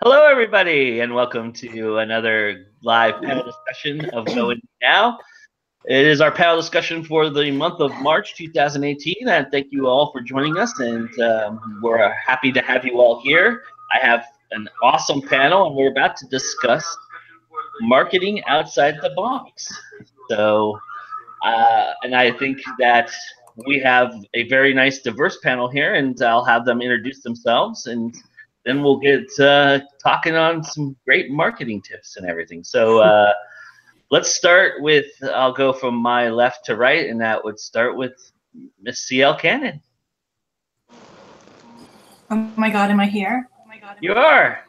Hello, everybody, and welcome to another live panel discussion of GoIndieNow. It is our panel discussion for the month of March 2018, and thank you all for joining us, and we're happy to have you all here. I have an awesome panel, and we're about to discuss marketing outside the box. So, and I think that we have a very nice, diverse panel here, and I'll have them introduce themselves, and then we'll get talking on some great marketing tips and everything. So let's start with, I'll go from my left to right, and that would start with Miss CL Cannon. Oh my God, am I here? You are.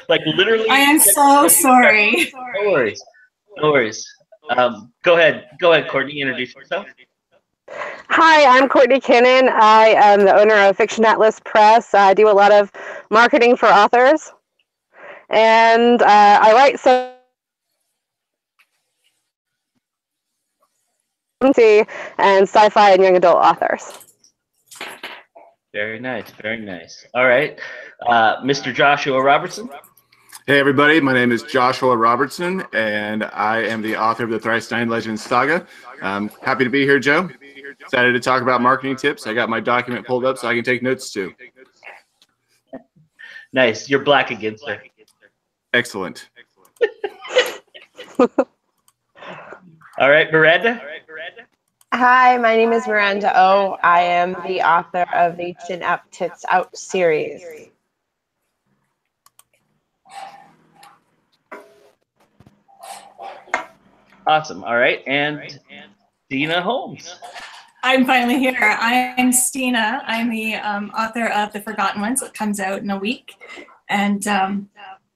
Like literally. I am so sorry. No worries. No worries. Go ahead, Courtney, introduce yourself. Hi, I'm Courtney Cannon. I am the owner of Fiction Atlas Press. I do a lot of marketing for authors, and I write some and sci-fi and young adult authors. Very nice, very nice. All right, Mr. Joshua Robertson. Hey everybody, my name is Joshua Robertson, and I am the author of the Thrice Nine Legends Saga. Happy to be here, Joe. Excited to talk about marketing tips. I got my document pulled up so I can take notes too. Nice. You're black again, sir. Excellent. All right, Miranda. Hi, my name is Miranda O. I am the author of the Chin Up Tits Out series. Awesome. All right, and Dina Holmes. I'm finally here. I'm Stina. I'm the author of The Forgotten Ones. It comes out in a week. And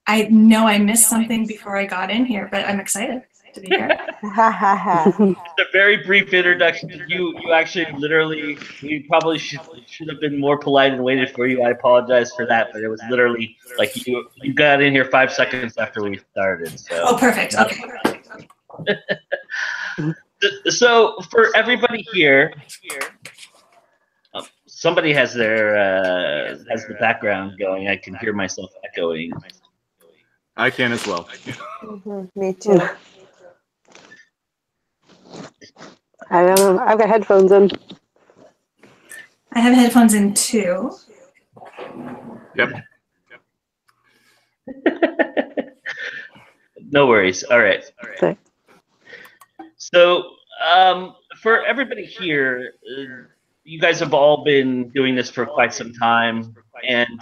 I know I missed something before I got in here, but I'm excited to be here. Just a very brief introduction. You actually literally, we probably should have been more polite and waited for you. I apologize for that, but it was literally like you got in here 5 seconds after we started. So. Oh, perfect. Okay. So for everybody here, somebody has their has the background going. I can hear myself echoing. I can as well. Me too. I don't know. I've got headphones in. I have headphones in too. Yep. No worries. All right. Okay. So for everybody here, you guys have all been doing this for quite some time, and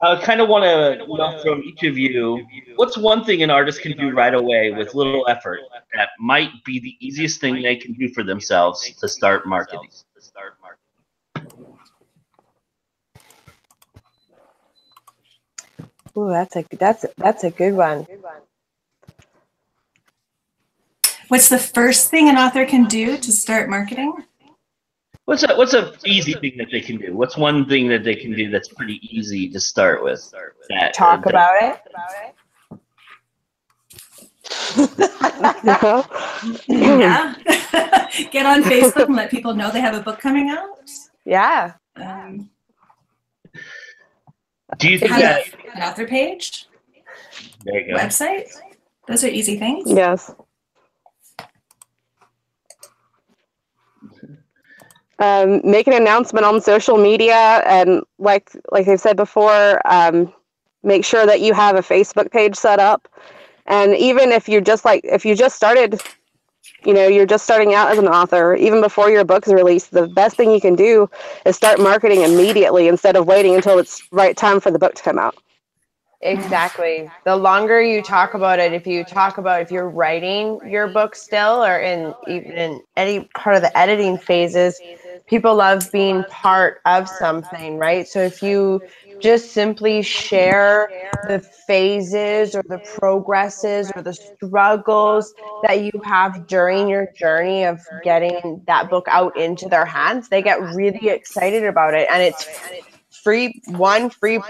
I kind of want to know from each of you, what's one thing an artist can do right away with little effort that might be the easiest thing they can do for themselves to start marketing? Ooh, that's a good one. What's the first thing an author can do to start marketing? What's a easy thing that they can do? What's one thing that they can do that's pretty easy to start with? Talk about it. Yeah. Get on Facebook and let people know they have a book coming out. Yeah. Do you think Have that an author page? there you go. Website? Those are easy things. Yes. Make an announcement on social media, and like I've said before, make sure that you have a Facebook page set up. And even if you just started, you're just starting out as an author, even before your book's released, the best thing you can do is start marketing immediately instead of waiting until it's right time for the book to come out. Exactly. The longer you talk about it, if you're writing your book still, or even in any part of the editing phases, people love being part of something, right? So if you just simply share the phases or the progresses or the struggles that you have during your journey of getting that book out into their hands, they get really excited about it. And it's free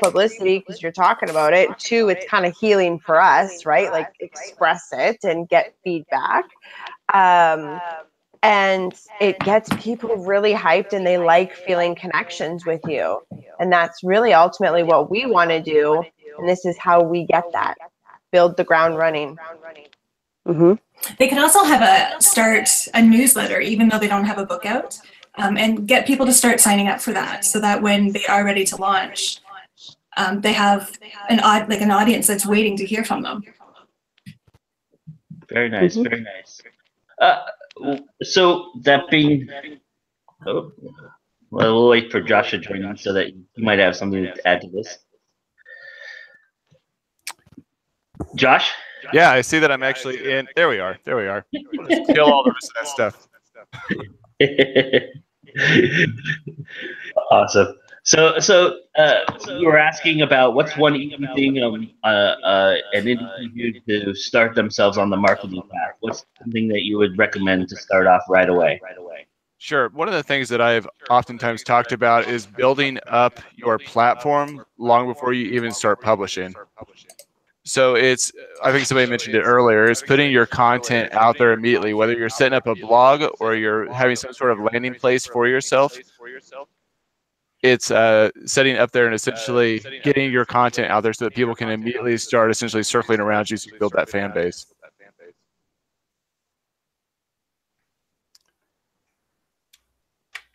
publicity because you're talking about it. 2, it's kind of healing for us, right? Like express it and get feedback. And it gets people really hyped, and they like feeling connections with you. And that's really ultimately what we want to do. And this is how we get that. Build the ground running. Mm-hmm. They could also start a newsletter, even though they don't have a book out, and get people to start signing up for that, so that when they are ready to launch, they have an audience that's waiting to hear from them. Very nice, very nice. So that being, well, we'll wait for Josh to join us so that you might have something to add to this. Josh? Yeah, I see that I'm actually in. There we are. There we are. We'll just kill all the rest of that stuff. Awesome. So you were asking about what's one easy thing an individual to start themselves on the marketing path. What's something that you would recommend to start off right away? Sure. One of the things that I've oftentimes talked about is building up your platform long before you even start publishing. So it's, I think somebody mentioned it earlier, is putting your content out there immediately, whether you're setting up a blog or you're having some sort of landing place for yourself. It's setting up there and essentially getting your content out there so that people can immediately start essentially circling around you to build that fan base.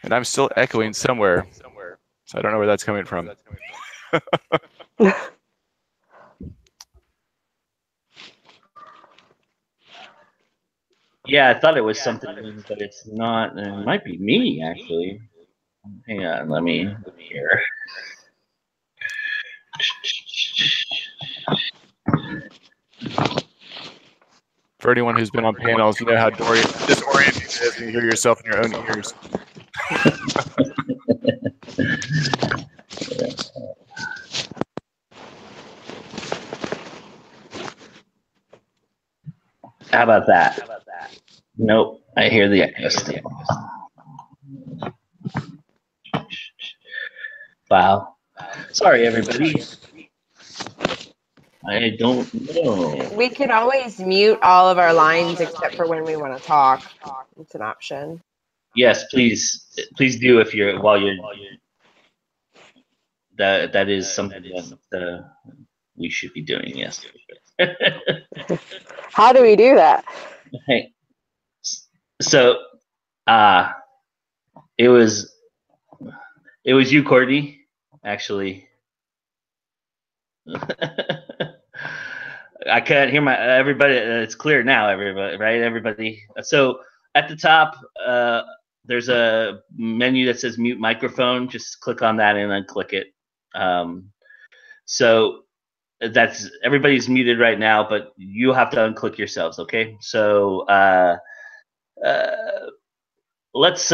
And I'm still echoing somewhere, so I don't know where that's coming from. Yeah, I thought it was something, but it's not. It might be me, actually. Hang on, let me look here. For anyone who's been on panels, you know how disorienting it is when you hear yourself in your own ears. How about that? Nope, I hear the echo still. Wow. Sorry, everybody. I don't know. We could always mute all of our lines except for when we want to talk. It's an option. Yes, please do if you're while you're. That is something that we should be doing. Yes. How do we do that? Okay. So, it was you, Courtney, actually. I can't hear everybody. It's clear now, everybody, right? Everybody. So at the top, there's a menu that says mute microphone. Just click on that and unclick it. So that's everybody's muted right now, but you have to unclick yourselves. Okay. So let's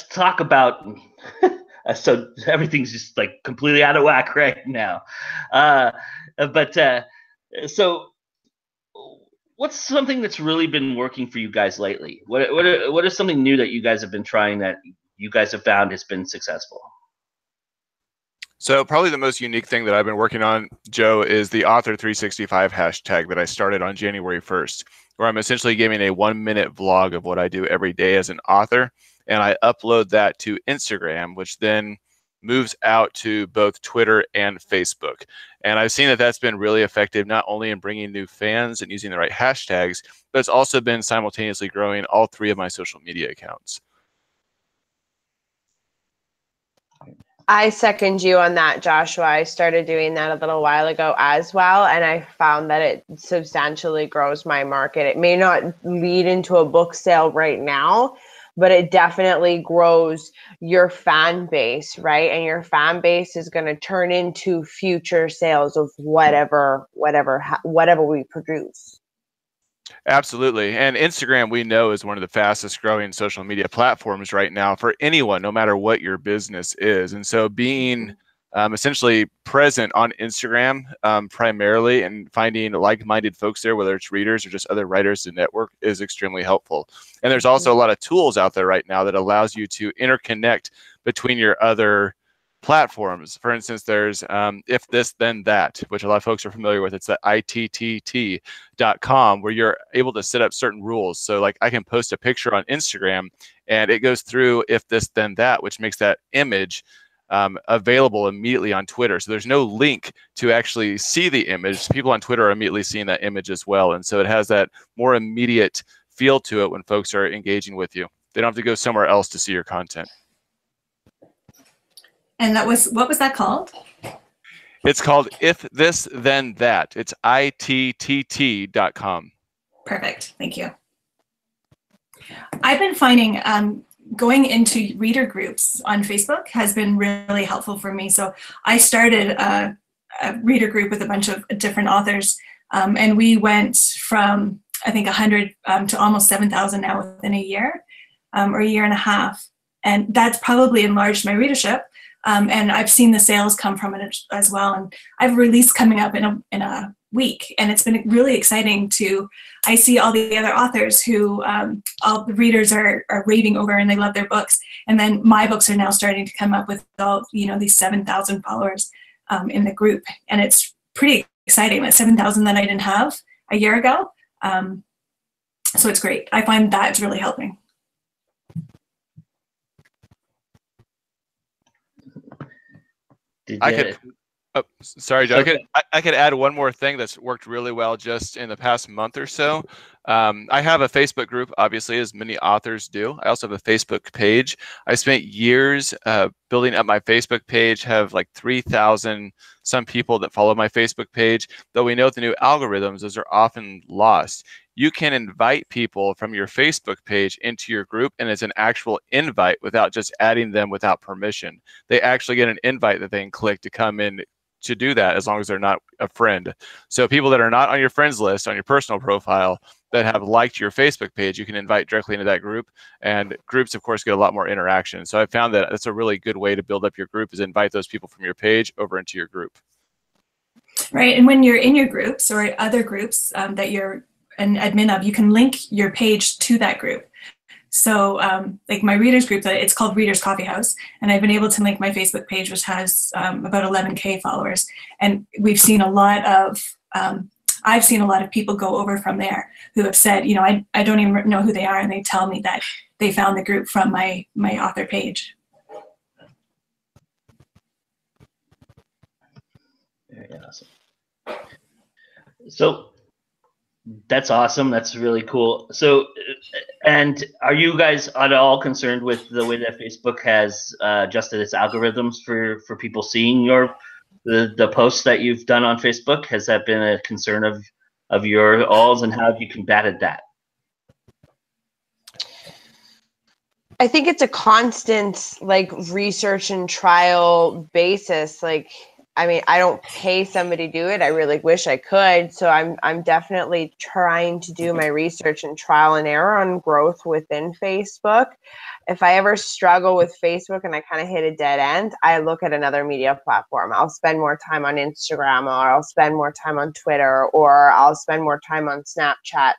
talk about. So everything's just like completely out of whack right now. So what's something that's really been working for you guys lately? What is something new that you guys have been trying that you guys have found has been successful? So probably the most unique thing that I've been working on, Joe, is the Author 365 hashtag that I started on January 1st, where I'm essentially giving a 1-minute vlog of what I do every day as an author. And I upload that to Instagram, which then moves out to both Twitter and Facebook. And I've seen that that's been really effective, not only in bringing new fans and using the right hashtags, but it's also been simultaneously growing all 3 of my social media accounts. I second you on that, Joshua. I started doing that a little while ago as well, and I found that it substantially grows my market. It may not lead into a book sale right now, but it definitely grows your fan base, right? And your fan base is going to turn into future sales of whatever we produce. Absolutely. And Instagram, we know, is one of the fastest growing social media platforms right now for anyone, no matter what your business is. And so being essentially present on Instagram primarily and finding like-minded folks there, whether it's readers or just other writers to network, is extremely helpful. And there's also a lot of tools out there right now that allows you to interconnect between your other platforms. For instance, there's If This Then That, which a lot of folks are familiar with. It's the ITTT.com, where you're able to set up certain rules. So like I can post a picture on Instagram and it goes through If This Then That, which makes that image available immediately on Twitter. So there's no link to actually see the image. People on Twitter are immediately seeing that image as well. And so it has that more immediate feel to it when folks are engaging with you. They don't have to go somewhere else to see your content. And what was that called? It's called If This Then That. It's ITTT.com. Perfect. Thank you. I've been finding going into reader groups on Facebook has been really helpful for me. So I started a reader group with a bunch of different authors, and we went from, I think, 100 to almost 7,000 now within a year or a year and a half. And that's probably enlarged my readership. And I've seen the sales come from it as well. And I have a release coming up in a week, and it's been really exciting I see all the other authors who all the readers are raving over and they love their books. And then my books are now starting to come up with all, these 7,000 followers in the group. And it's pretty exciting. That 7,000 that I didn't have a year ago. So it's great. I find that's really helping. Sorry, Joe. I could add one more thing that's worked really well just in the past month or so. I have a Facebook group, obviously, as many authors do. I also have a Facebook page. I spent years building up my Facebook page, have like 3,000 some people that follow my Facebook page. Though we know with the new algorithms, those are often lost. You can invite people from your Facebook page into your group, and it's an actual invite without just adding them without permission. They actually get an invite that they can click to come in to do that, as long as they're not a friend. So people that are not on your friends list, on your personal profile, that have liked your Facebook page, you can invite directly into that group. And groups, of course, get a lot more interaction. So I found that that's a really good way to build up your group, is invite those people from your page over into your group. Right, and when you're in your groups or other groups that you're an admin of, you can link your page to that group. So like my readers group, it's called Readers Coffee House, and I've been able to link my Facebook page, which has about 11K followers. And we've seen a lot of, I've seen a lot of people go over from there who have said, I don't even know who they are, and they tell me that they found the group from my author page. Very awesome. So that's awesome. That's really cool. So, and are you guys at all concerned with the way that Facebook has adjusted its algorithms for people seeing the posts that you've done on Facebook? Has that been a concern of your alls, and how have you combated that? I think it's a constant research and trial basis. I don't pay somebody to do it. I really wish I could. So I'm definitely trying to do my research and trial and error on growth within Facebook. If I ever struggle with Facebook and I kind of hit a dead end, I look at another media platform. I'll spend more time on Instagram, or I'll spend more time on Twitter, or I'll spend more time on Snapchat.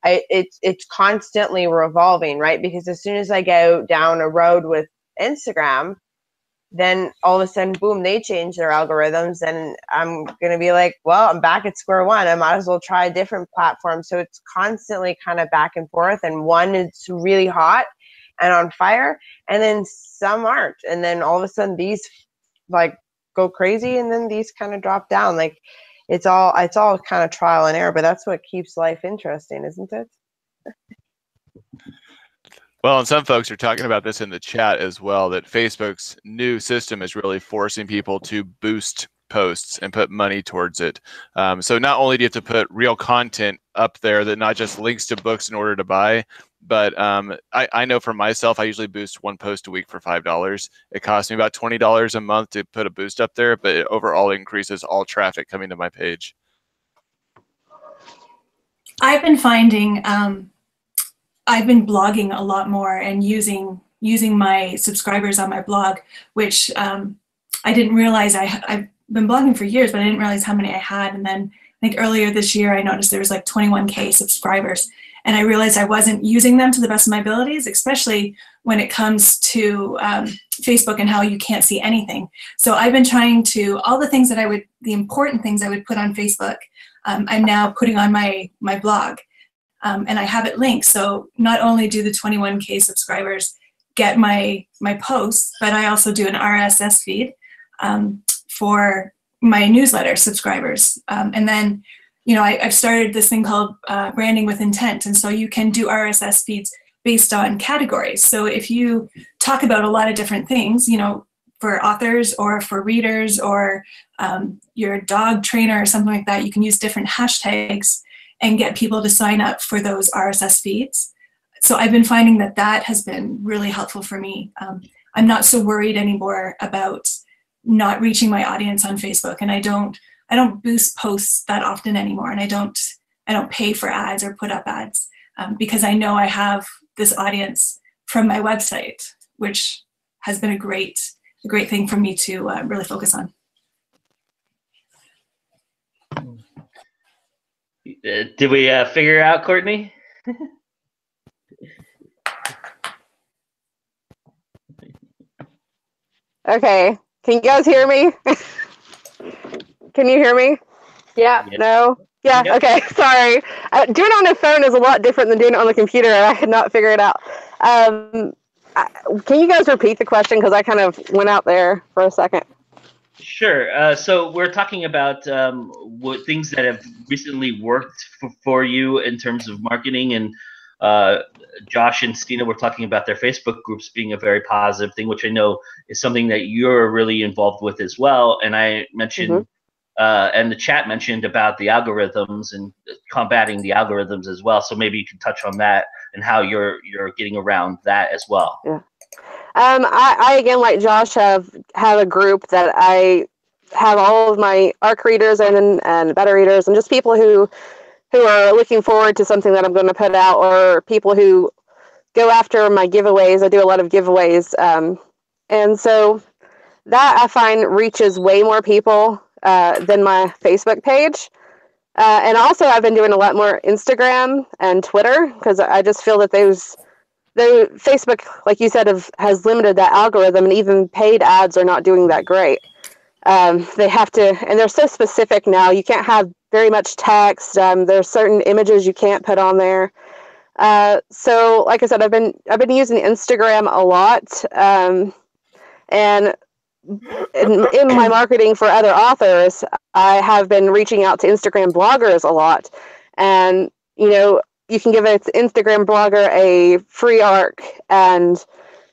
It's constantly revolving, right? Because as soon as I go down a road with Instagram, then all of a sudden, boom, they change their algorithms, and I'm going to be like, well, I'm back at square one. I might as well try a different platform. So it's constantly kind of back and forth, and one is really hot and on fire, and then some aren't. And then all of a sudden these go crazy, and then these kind of drop down. It's all kind of trial and error, but that's what keeps life interesting, isn't it? Well, and some folks are talking about this in the chat as well, that Facebook's new system is really forcing people to boost posts and put money towards it. So not only do you have to put real content up there that not just links to books in order to buy, but I know for myself, I usually boost one post a week for $5. It costs me about $20 a month to put a boost up there, but it overall increases all traffic coming to my page. I've been finding I've been blogging a lot more and using my subscribers on my blog, which I didn't realize I've been blogging for years, but I didn't realize how many I had. And then I think earlier this year, I noticed there was 21K subscribers, and I realized I wasn't using them to the best of my abilities, especially when it comes to Facebook and how you can't see anything. So I've been trying to, all the things that the important things I would put on Facebook, I'm now putting on my blog. And I have it linked. So not only do the 21K subscribers get my posts, but I also do an RSS feed for my newsletter subscribers. And then, I've started this thing called branding with intent. And so you can do RSS feeds based on categories. So if you talk about a lot of different things, for authors or for readers or you're a dog trainer or something like that, you can use different hashtags and get people to sign up for those RSS feeds. So I've been finding that has been really helpful for me. I'm not so worried anymore about not reaching my audience on Facebook, and I don't boost posts that often anymore, and I don't pay for ads or put up ads because I know I have this audience from my website, which has been a great thing for me to really focus on. Did we figure out Courtney? Okay. Can you guys hear me? Can you hear me? Yeah. No? Yeah, Yep. Okay, sorry. Doing it on a phone is a lot different than doing it on the computer, and I could not figure it out. Can you guys repeat the question, because I kind of went out there for a second? Sure. So we're talking about what things that have recently worked for you in terms of marketing, and Josh and Stina were talking about their Facebook groups being a very positive thing, which I know is something that you're really involved with as well. And I mentioned, and the chat mentioned about the algorithms and combating the algorithms as well. So maybe you can touch on that and how you're getting around that as well. Yeah. I again, like Josh, have a group that I have all of my ARC readers and beta readers and just people who are looking forward to something that I'm going to put out, or people who go after my giveaways. I do a lot of giveaways. And so that I find reaches way more people than my Facebook page. And also I've been doing a lot more Instagram and Twitter, because I just feel that the Facebook, like you said, has limited that algorithm, and even paid ads are not doing that great. They have to, and they're so specific now. You can't have very much text. There's certain images you can't put on there. So, like I said, I've been using Instagram a lot, and in my marketing for other authors, I have been reaching out to Instagram bloggers a lot, and you can give an Instagram blogger a free ARC, and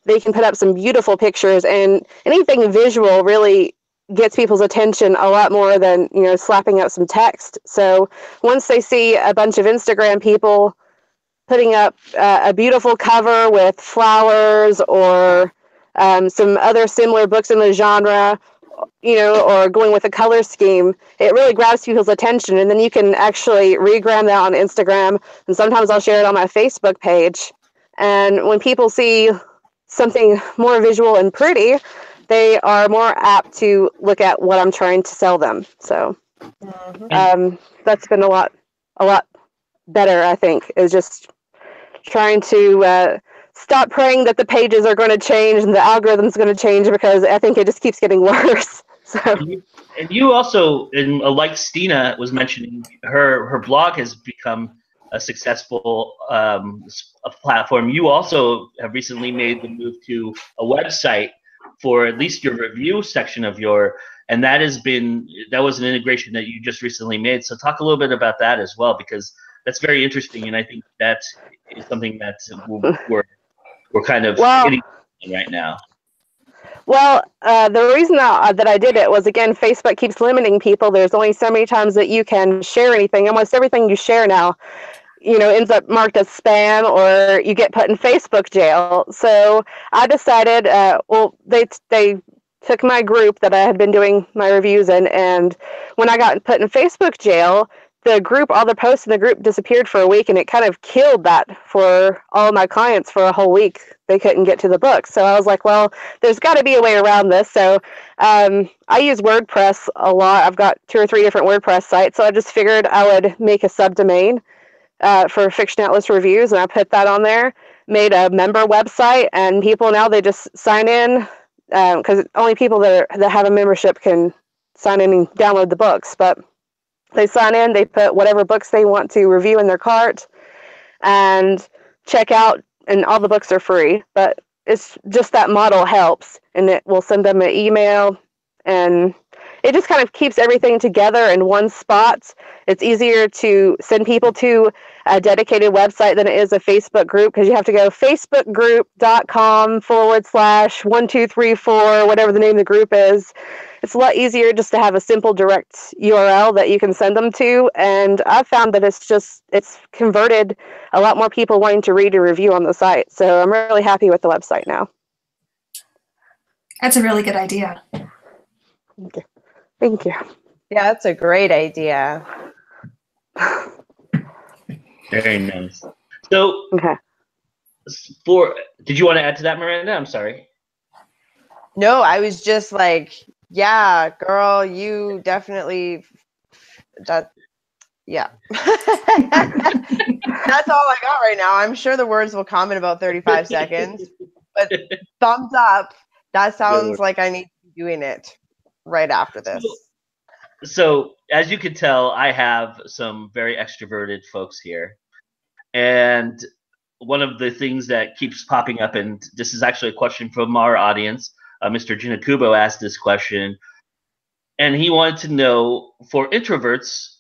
they can put up some beautiful pictures, and anything visual really gets people's attention a lot more than slapping up some text. So once they see a bunch of Instagram people putting up a beautiful cover with flowers, or some other similar books in the genre, or going with a color scheme, it really grabs people's attention, and then you can actually regram that on Instagram, and sometimes I'll share it on my Facebook page. And when people see something more visual and pretty, they are more apt to look at what I'm trying to sell them. So that's been a lot better, I think, is just trying to stop praying that the pages are going to change and the algorithm's going to change, because I think it just keeps getting worse. So. And you also, like Stina was mentioning, her blog has become a successful a platform. You also have recently made the move to a website for at least your review section of and that was an integration that you just recently made. So talk a little bit about that as well, because that's very interesting, and I think that is something that we're kind of hitting right now. Well, the reason that I did it was, again, Facebook keeps limiting people. There's only so many times that you can share anything. Almost everything you share now, ends up marked as spam, or you get put in Facebook jail. So I decided, they took my group that I had been doing my reviews in, and when I got put in Facebook jail, all the posts in the group disappeared for a week, and it kind of killed that for all my clients for a whole week. They couldn't get to the book. So I was like, well, there's got to be a way around this. So I use WordPress a lot. I've got 2 or 3 different WordPress sites. So I just figured I would make a subdomain for Fiction Atlas Reviews, and I put that on there, made a member website, and people now, they just sign in, because only people that have a membership can sign in and download the books. But they sign in, they put whatever books they want to review in their cart, and check out, and all the books are free. But it's just that model helps, and it will send them an email, and it just kind of keeps everything together in one spot. It's easier to send people to a dedicated website than it is a Facebook group, because you have to go facebookgroup.com/1234, whatever the name of the group is. It's a lot easier just to have a simple direct URL that you can send them to. And I've found that it's converted a lot more people wanting to read a review on the site. So I'm really happy with the website now. That's a really good idea. Okay. Thank you. Yeah, that's a great idea. Very nice. So, Okay. Did you want to add to that, Miranda? I'm sorry. No, I was just like, yeah, girl, you definitely, yeah. That's all I got right now. I'm sure the words will come in about 35 seconds, but thumbs up. That sounds like I need to be doing it right after this. So, as you can tell, I have some very extroverted folks here. And one of the things that keeps popping up, and this is actually a question from our audience, Mr. Jinakubo asked this question, and he wanted to know, for introverts,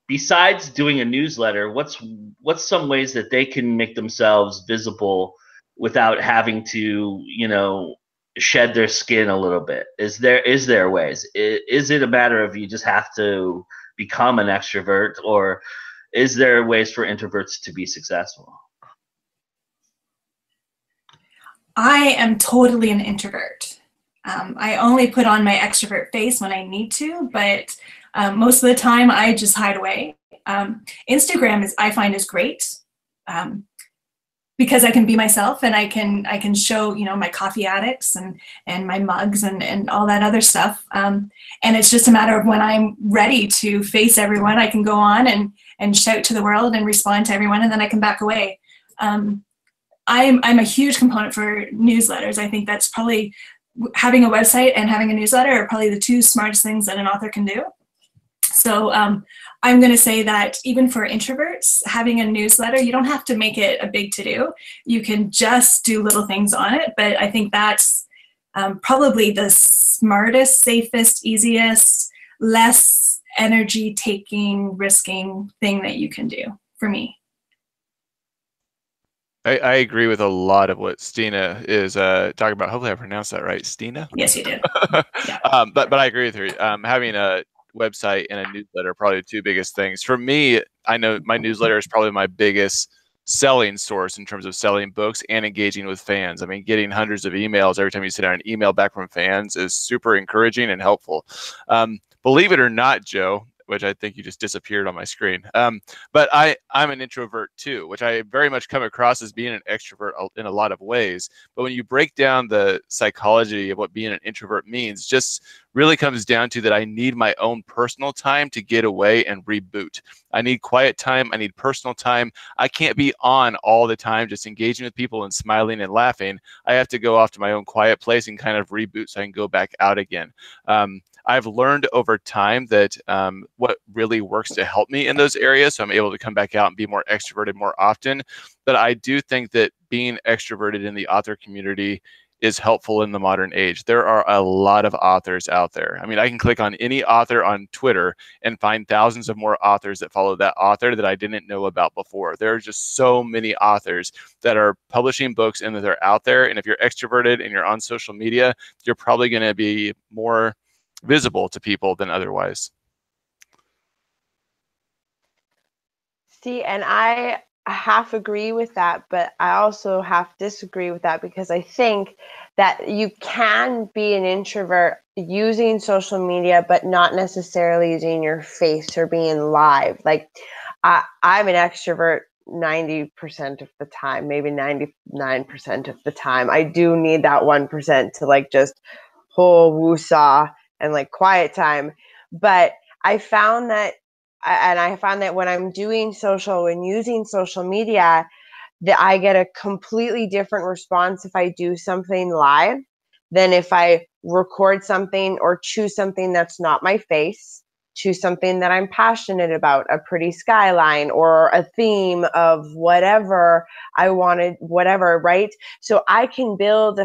besides doing a newsletter, what's some ways that they can make themselves visible without having to, shed their skin a little bit? Is there ways? Is it a matter of you just have to become an extrovert, or is there ways for introverts to be successful? I am totally an introvert. I only put on my extrovert face when I need to, but most of the time I just hide away. Instagram I find is great because I can be myself, and I can show my coffee addicts and my mugs and all that other stuff. And it's just a matter of when I'm ready to face everyone, I can go on and shout to the world and respond to everyone, and then I can back away. I'm a huge component for newsletters. I think that's probably, having a website and having a newsletter are probably the two smartest things that an author can do. So I'm going to say that even for introverts, having a newsletter, you don't have to make it a big to-do. You can just do little things on it. But I think that's probably the smartest, safest, easiest, less energy-taking, risking thing that you can do for me. I agree with a lot of what Stina is talking about. Hopefully I pronounced that right. Stina? Yes, you did. Yeah. But I agree with her. Having a website and a newsletter are probably the two biggest things. For me, I know my newsletter is probably my biggest selling source in terms of selling books and engaging with fans. I mean, getting hundreds of emails every time you send out an email back from fans is super encouraging and helpful. Believe it or not, Joe, which I think you just disappeared on my screen. But I'm an introvert too, which I very much come across as being an extrovert in a lot of ways. But when you break down the psychology of what being an introvert means, just really comes down to that I need my own personal time to get away and reboot. I need quiet time. I need personal time. I can't be on all the time just engaging with people and smiling and laughing. I have to go off to my own quiet place and kind of reboot so I can go back out again. I've learned over time that what really works to help me in those areas, so I'm able to come back out and be more extroverted more often. But I do think that being extroverted in the author community is helpful in the modern age. There are a lot of authors out there. I mean, I can click on any author on Twitter and find thousands of more authors that follow that author that I didn't know about before. There are just so many authors that are publishing books and that they're out there. And if you're extroverted and you're on social media, you're probably going to be more visible to people than otherwise. See, and I half agree with that, but I also half disagree with that, because I think that you can be an introvert using social media, but not necessarily using your face or being live. Like I'm an extrovert 90% of the time, maybe 99% of the time. I do need that 1% to like just whole woosah and like quiet time. But I found that when I'm doing social and using social media, that I get a completely different response if I do something live than if I record something or choose something that's not my face to something that I'm passionate about, a pretty skyline or a theme of whatever I wanted, whatever, right? So I can build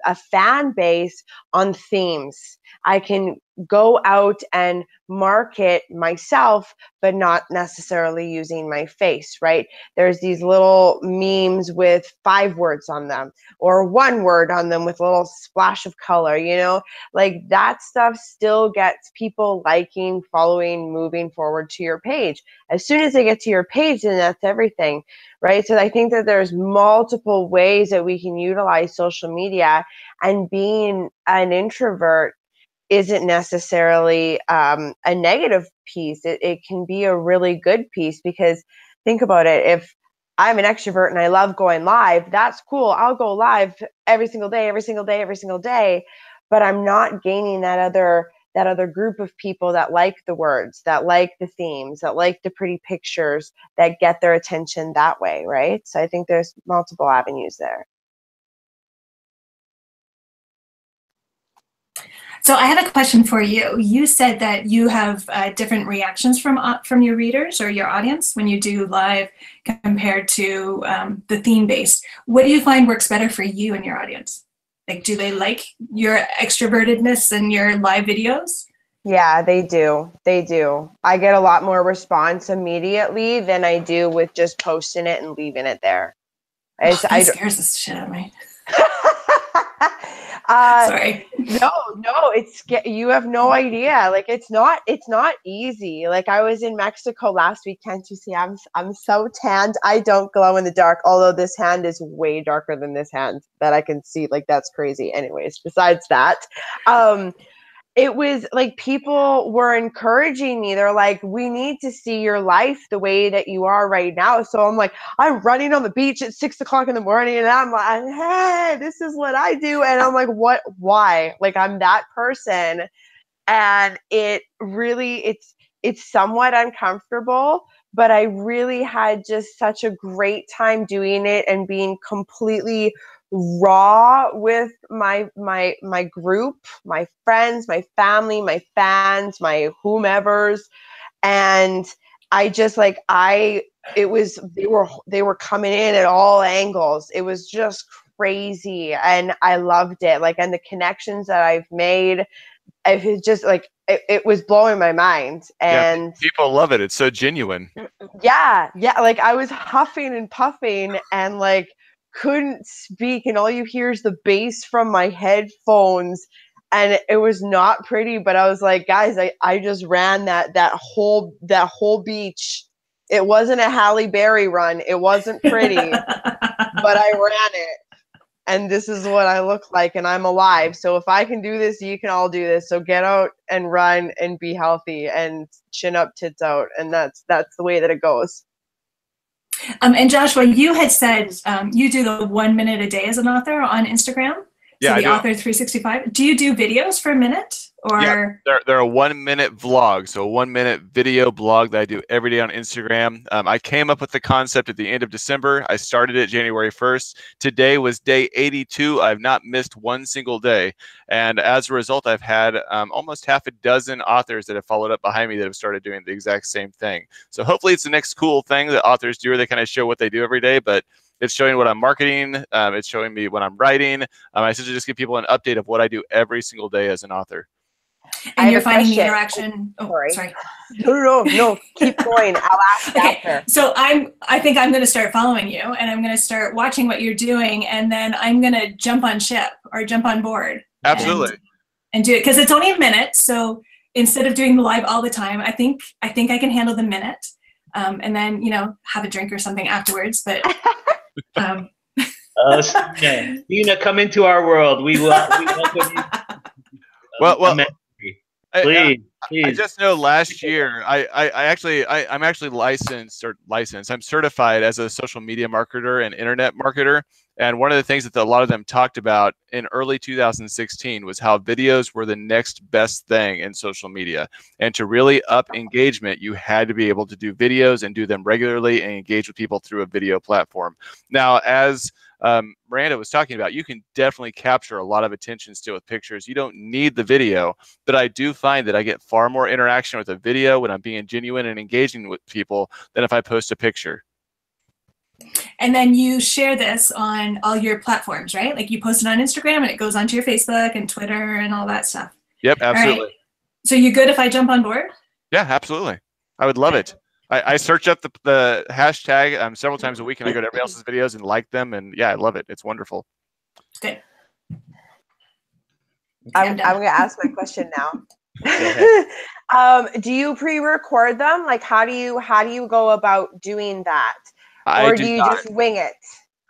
a fan base on themes. I can go out and market myself, but not necessarily using my face, right? There's these little memes with 5 words on them or 1 word on them with a little splash of color, you know, like that stuff still gets people liking, following, moving forward to your page. As soon as they get to your page, then that's everything, right? So I think that there's multiple ways that we can utilize social media, and being an introvert isn't necessarily a negative piece. It can be a really good piece, because think about it. If I'm an extrovert and I love going live, that's cool. I'll go live every single day, every single day, every single day, but I'm not gaining that other group of people that like the words, that like the themes, that like the pretty pictures, that get their attention that way, right? So I think there's multiple avenues there. So I have a question for you. You said that you have different reactions from your readers or your audience when you do live compared to the theme-based. What do you find works better for you and your audience? Like, do they like your extrovertedness and your live videos? Yeah, they do. They do. I get a lot more response immediately than I do with just posting it and leaving it there. That scares the shit out of me. Sorry. No, you have no idea. Like, it's not easy. Like, I was in Mexico last week. Can't you see? I'm so tanned. I don't glow in the dark, although this hand is way darker than this hand that I can see. Like, that's crazy. Anyways, besides that, it was like people were encouraging me. They're like, we need to see your life the way that you are right now. So I'm like, I'm running on the beach at 6 o'clock in the morning, and I'm like, hey, this is what I do. And I'm like, what, why? Like, I'm that person. And it really, it's somewhat uncomfortable, but I really had just such a great time doing it and being completely raw with my group, my friends, my family, my fans, my whomevers. And I just like, they were coming in at all angles. It was just crazy. And I loved it. Like, and the connections that I've made, it just like, it was blowing my mind. And yeah, people love it. It's so genuine. Yeah. Like, I was huffing and puffing and like couldn't speak, and all you hear is the bass from my headphones, and it was not pretty. But I was like, guys, I just ran that whole beach. It wasn't a Halle Berry run. It wasn't pretty, but I ran it. And this is what I look like, and I'm alive. So if I can do this, you can all do this. So get out and run and be healthy and chin up, tits out. And that's the way that it goes. And Joshua, you had said you do the 1 minute a day as an author on Instagram. Yeah, so the Author 365. Do you do videos for a minute? Or yeah, they're a 1 minute vlog, so a 1 minute video blog that I do every day on Instagram. I came up with the concept at the end of December. I started it January 1st. Today was day 82. I've not missed one single day, and as a result, I've had almost half a dozen authors that have followed up behind me that have started doing the exact same thing. So hopefully, it's the next cool thing that authors do, where they kind of show what they do every day, but it's showing what I'm marketing. It's showing me what I'm writing. I essentially just give people an update of what I do every single day as an author. And you're finding the interaction. Oh, sorry. No. Keep going. I'll ask after. So I think I'm going to start following you, and I'm going to start watching what you're doing, and then I'm going to jump on ship or jump on board. Absolutely. And do it, because it's only a minute. So instead of doing the live all the time, I think I can handle the minute, and then have a drink or something afterwards. But. Stina, come into our world. We welcome you. Well. Please. I just know last year I'm actually licensed. I'm certified as a social media marketer and internet marketer. And one of the things that a lot of them talked about in early 2016 was how videos were the next best thing in social media. And to really up engagement, you had to be able to do videos and do them regularly and engage with people through a video platform. Now, as Miranda was talking about, you can definitely capture a lot of attention still with pictures. You don't need the video, but I do find that I get far more interaction with a video when I'm being genuine and engaging with people than if I post a picture. And then you share this on all your platforms, right? Like you post it on Instagram and it goes onto your Facebook and Twitter and all that stuff. Yep, absolutely. All right. So you good if I jump on board? Yeah, absolutely. I would love it. I search up the hashtag several times a week, and I go to everybody else's videos and like them, and yeah, I love it. It's wonderful. Good. I'm going to ask my question now. Do you pre-record them? Like, how do you go about doing that? Or do you just wing it?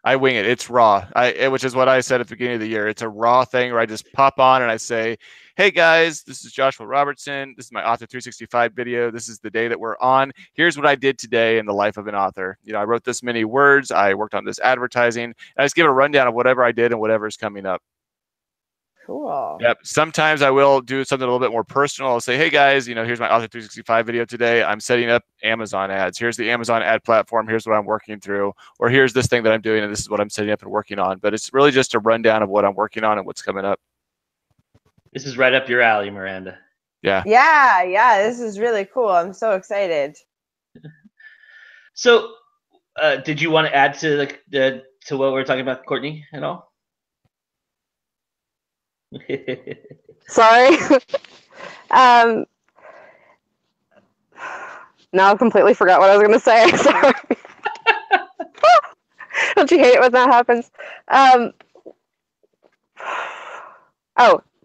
I wing it. It's raw. Which is what I said at the beginning of the year. It's a raw thing where I just pop on and I say, hey guys, this is Joshua Robertson. This is my Author 365 video. This is the day that we're on. Here's what I did today in the life of an author. You know, I wrote this many words. I worked on this advertising. And I just give a rundown of whatever I did and whatever's coming up. Cool. Yep. Sometimes I will do something a little bit more personal. I'll say, hey guys, you know, here's my Author 365 video today. I'm setting up Amazon ads. Here's the Amazon ad platform. Here's what I'm working through. Or here's this thing that I'm doing, and this is what I'm setting up and working on. But it's really just a rundown of what I'm working on and what's coming up. This is right up your alley, Miranda. Yeah. Yeah. This is really cool. I'm so excited. So, did you want to add to to what we were talking about, Courtney, at all? Sorry. Now I completely forgot what I was going to say. Sorry. Don't you hate it when that happens?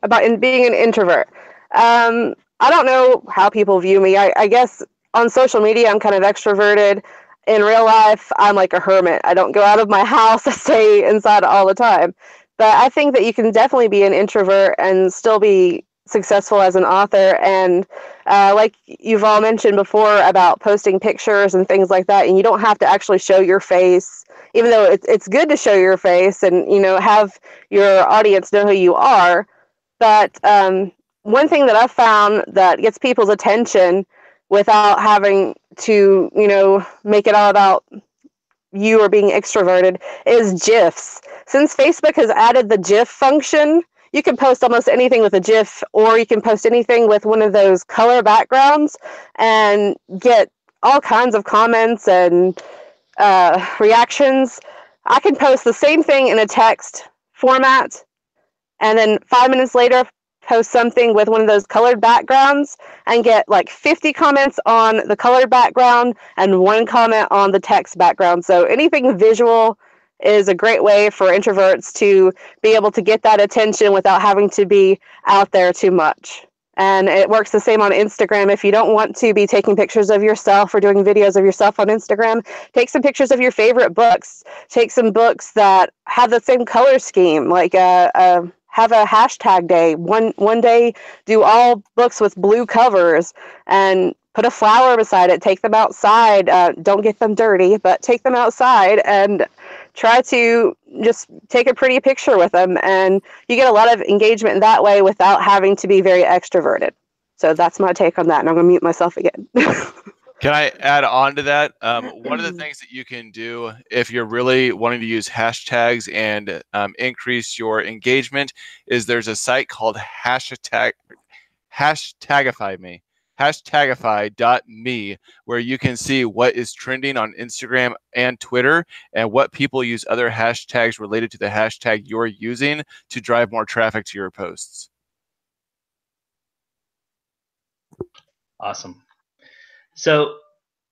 About being an introvert. I don't know how people view me. I guess on social media I'm kind of extroverted. In real life, I'm like a hermit. I don't go out of my house. I stay inside all the time. But I think that you can definitely be an introvert and still be successful as an author. And like you've all mentioned before about posting pictures and things like that, and you don't have to actually show your face, even though it's good to show your face and, you know, have your audience know who you are. But one thing that I've found that gets people's attention without having to, you know, make it all about you or being extroverted is GIFs. Since Facebook has added the GIF function, you can post almost anything with a GIF, or you can post anything with one of those color backgrounds and get all kinds of comments and reactions. I can post the same thing in a text format, and then 5 minutes later post something with one of those colored backgrounds and get like 50 comments on the colored background and 1 comment on the text background. So anything visual is a great way for introverts to be able to get that attention without having to be out there too much. And it works the same on Instagram. If you don't want to be taking pictures of yourself or doing videos of yourself on Instagram, take some pictures of your favorite books. Take some books that have the same color scheme, like have a hashtag day. One day, do all books with blue covers and put a flower beside it. Take them outside. Don't get them dirty, but take them outside and try to just take a pretty picture with them. And you get a lot of engagement in that way without having to be very extroverted. So that's my take on that. And I'm going to mute myself again. Can I add on to that? One of the things that you can do if you're really wanting to use hashtags and increase your engagement is there's a site called Hashtagify.me, where you can see what is trending on Instagram and Twitter and what people use other hashtags related to the hashtag you're using to drive more traffic to your posts. Awesome. So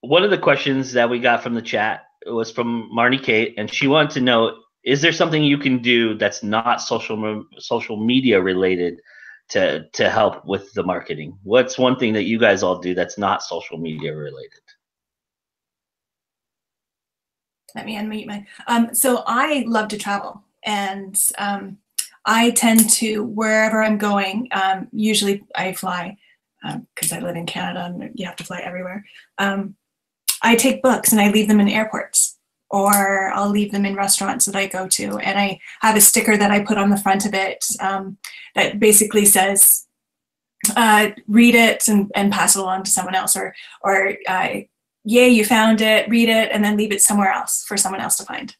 one of the questions that we got from the chat was from Marnie Kate, and she wanted to know, is there something you can do that's not social media related to help with the marketing? What's one thing that you guys all do that's not social media related? Let me unmute my. So I love to travel, and I tend to, wherever I'm going, usually I fly because I live in Canada and you have to fly everywhere. I take books and I leave them in airports, or I'll leave them in restaurants that I go to, and I have a sticker that I put on the front of it that basically says, read it and pass it along to someone else, or yay, you found it, read it, and then leave it somewhere else for someone else to find.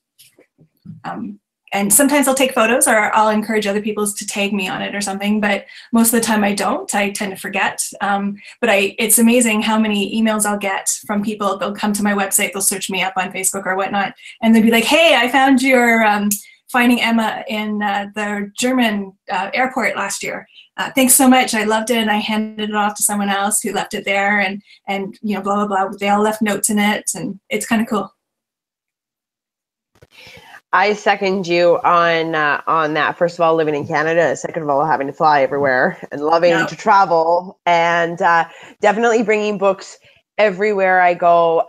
and sometimes I'll take photos, or I'll encourage other people to tag me on it or something, but most of the time I don't. I tend to forget. But it's amazing how many emails I'll get from people. They'll come to my website, they'll search me up on Facebook or whatnot, and they'll be like, hey, I found your Finding Emma in the German airport last year. Thanks so much. I loved it, and I handed it off to someone else who left it there, and you know, blah, blah, blah. They all left notes in it, and it's kind of cool. I second you on that. First of all, living in Canada. Second of all, having to fly everywhere and loving to travel, and definitely bringing books everywhere I go.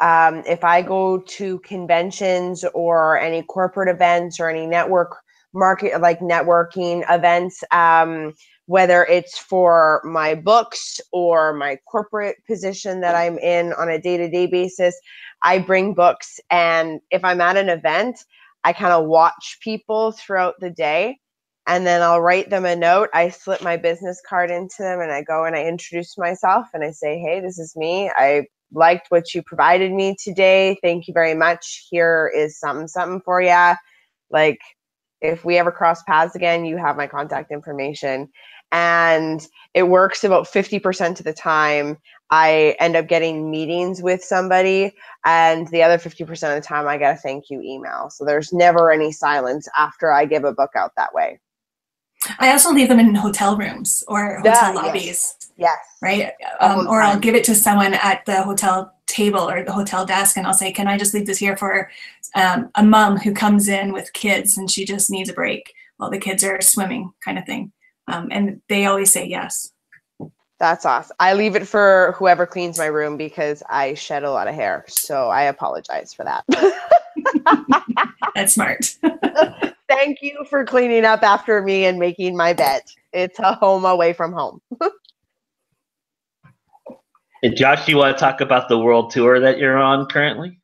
If I go to conventions or any corporate events or any networking events, whether it's for my books or my corporate position that I'm in on a day-to-day basis, I bring books. And if I'm at an event, I kind of watch people throughout the day, and then I'll write them a note. I slip my business card into them, and I go and I introduce myself, and I say, hey, this is me. I liked what you provided me today. Thank you very much. Here is something for you. Like, if we ever cross paths again, you have my contact information. And it works about 50% of the time. I end up getting meetings with somebody, and the other 50% of the time I get a thank you email. So there's never any silence after I give a book out that way. I also leave them in hotel rooms or hotel lobbies. Yes. Right? Or I'll give it to someone at the hotel table or the hotel desk, and I'll say, can I just leave this here for a mom who comes in with kids and she just needs a break while the kids are swimming, kind of thing. And they always say yes. That's awesome. I leave it for whoever cleans my room because I shed a lot of hair. So I apologize for that. That's smart. Thank you for cleaning up after me and making my bed. It's a home away from home. Hey, Josh, do you want to talk about the world tour that you're on currently?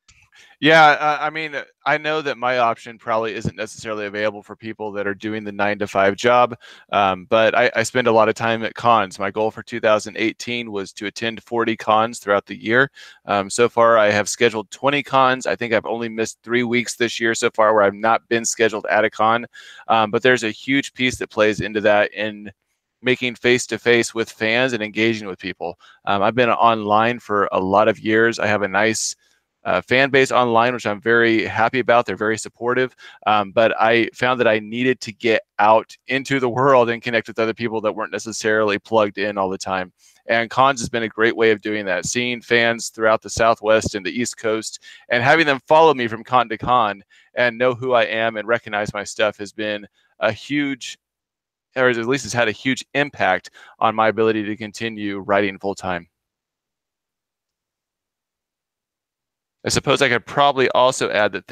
Yeah, I mean, I know that my option probably isn't necessarily available for people that are doing the 9-to-5 job, but I spend a lot of time at cons. My goal for 2018 was to attend 40 cons throughout the year. So far, I have scheduled 20 cons. I think I've only missed 3 weeks this year so far where I've not been scheduled at a con, but there's a huge piece that plays into that in making face-to-face with fans and engaging with people. I've been online for a lot of years. I have a nice fan base online, which I'm very happy about. They're very supportive, but I found that I needed to get out into the world and connect with other people that weren't necessarily plugged in all the time. And cons has been a great way of doing that, seeing fans throughout the Southwest and the East Coast and having them follow me from con to con and know who I am and recognize my stuff has been a huge, or at least it's had a huge impact on my ability to continue writing full time. I suppose I could probably also add that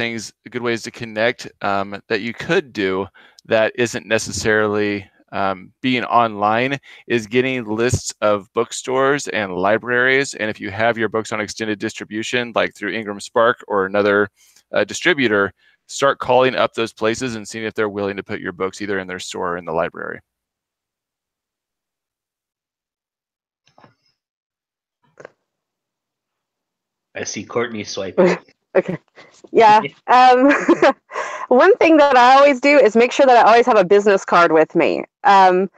good ways to connect that you could do that isn't necessarily being online is getting lists of bookstores and libraries. And if you have your books on extended distribution, like through Ingram Spark or another distributor, start calling up those places and seeing if they're willing to put your books either in their store or in the library. I see Courtney swiping. Okay. Yeah. One thing that I always do is make sure that I always have a business card with me. And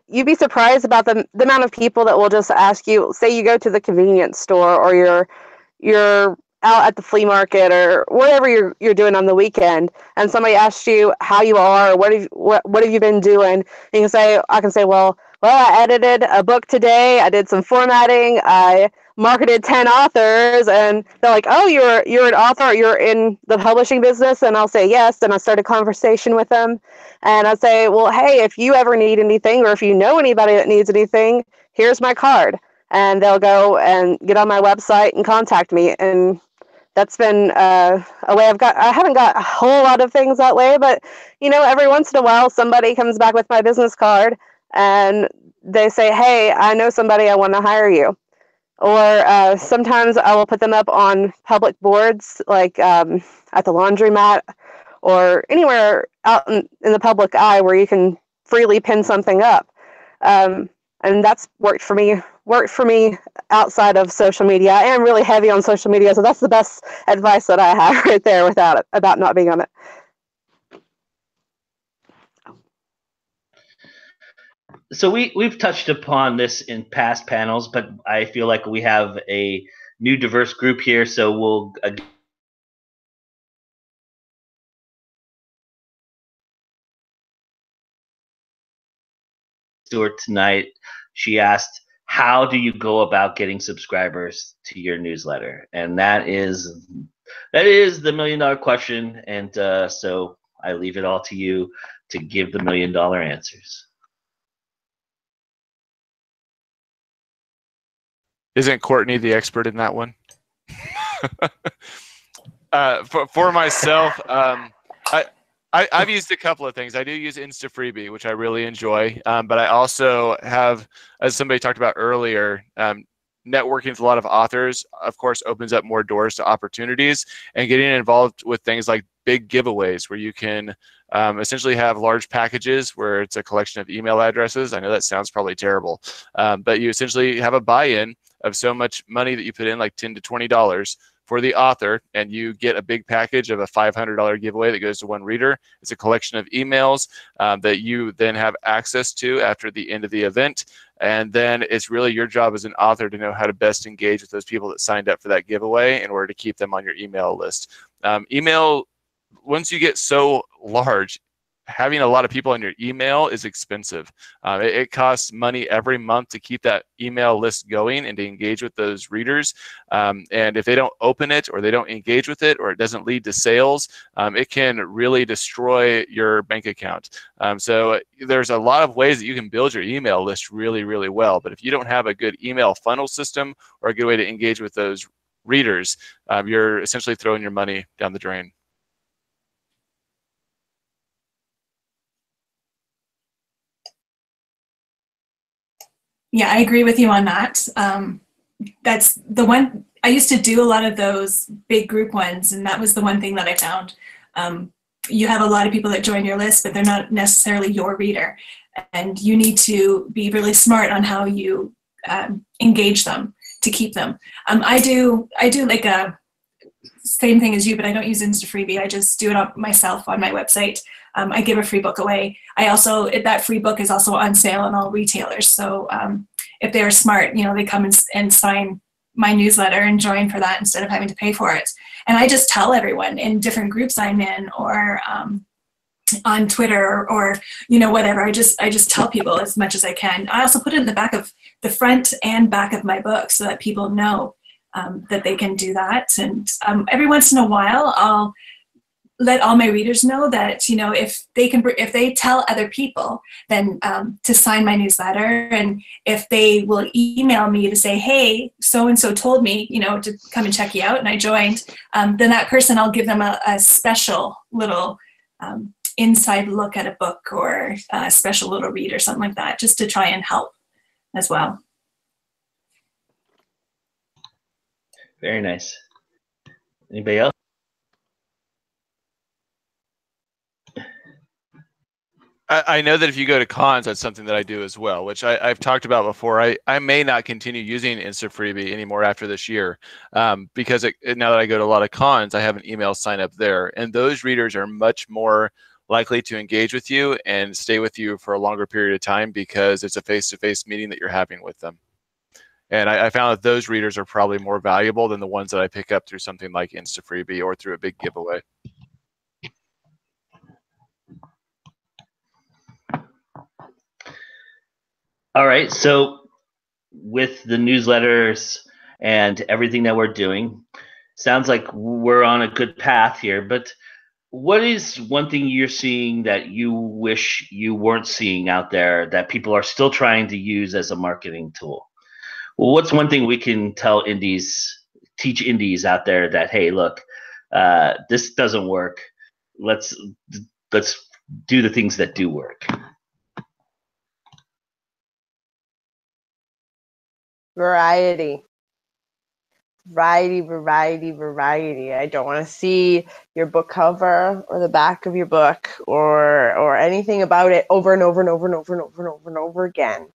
you'd be surprised about the amount of people that will just ask you, say you go to the convenience store or you're out at the flea market or whatever you're doing on the weekend, and somebody asks you how you are, or what have you been doing? And I can say, well, I edited a book today. I did some formatting. I marketed 10 authors, and they're like, oh, you're an author, you're in the publishing business? And I'll say yes, and I start a conversation with them, and I say, well, hey, if you ever need anything, or if you know anybody that needs anything, here's my card. And they'll go and get on my website and contact me. And that's been a way I haven't got a whole lot of things that way, but every once in a while somebody comes back with my business card and they say, hey, I know somebody, I want to hire you. Or sometimes I will put them up on public boards, like at the laundromat or anywhere out in the public eye where you can freely pin something up. And that's worked for me outside of social media. I am really heavy on social media, so that's the best advice that I have right there about not being on it. So we've touched upon this in past panels, but I feel like we have a new diverse group here, so we'll Stewart tonight. She asked, how do you go about getting subscribers to your newsletter? And that is the $1 million question. And so I leave it all to you to give the $1 million answers. Isn't Courtney the expert in that one? For myself, I've used a couple of things. I do use InstaFreebie, which I really enjoy, but I also have, as somebody talked about earlier, networking with a lot of authors, of course, opens up more doors to opportunities, and getting involved with things like big giveaways where you can essentially have large packages where it's a collection of email addresses. I know that sounds probably terrible, but you essentially have a buy-in of so much money that you put in, like $10 to $20 for the author, and you get a big package of a $500 giveaway that goes to one reader. It's a collection of emails that you then have access to after the end of the event. And then it's really your job as an author to know how to best engage with those people that signed up for that giveaway in order to keep them on your email list. Email, once you get so large, having a lot of people on your email is expensive. It costs money every month to keep that email list going and to engage with those readers. And if they don't open it, or they don't engage with it, or it doesn't lead to sales, it can really destroy your bank account. So there's a lot of ways that you can build your email list really, really well. But if you don't have a good email funnel system or a good way to engage with those readers, you're essentially throwing your money down the drain. Yeah, I agree with you on that. That's the one, I used to do a lot of those big group ones, and that was the one thing that I found. You have a lot of people that join your list, but they're not necessarily your reader. And you need to be really smart on how you engage them to keep them. I do like a same thing as you, but I don't use InstaFreebie. I just do it myself on my website. I give a free book away. I also, that free book is also on sale on all retailers. So if they're smart, you know, they come and sign my newsletter and join for that instead of having to pay for it. And I just tell everyone in different groups I'm in, or on Twitter, or you know, whatever. I just tell people as much as I can. I also put it in the back of the front and back of my book so that people know that they can do that. And every once in a while, I'll let all my readers know that, you know, if they tell other people, then to sign my newsletter, and if they will email me to say, hey, so and so told me, you know, to come and check you out, and I joined, then that person, I'll give them a special little inside look at a book, or a special little read or something like that, just to try and help as well. Very nice. Anybody else? I know that if you go to cons, that's something that I do as well, which I've talked about before. I may not continue using InstaFreebie anymore after this year, because now that I go to a lot of cons, I have an email sign up there, and those readers are much more likely to engage with you and stay with you for a longer period of time, because it's a face-to-face meeting that you're having with them. And I found that those readers are probably more valuable than the ones that I pick up through something like InstaFreebie or through a big giveaway. All right, so with the newsletters and everything that we're doing, sounds like we're on a good path here, but what is one thing you're seeing that you wish you weren't seeing out there that people are still trying to use as a marketing tool? Well, what's one thing we can teach indies out there that, hey, look, this doesn't work. Let's do the things that do work. Variety. Variety. I don't want to see your book cover or the back of your book or anything about it over and over again.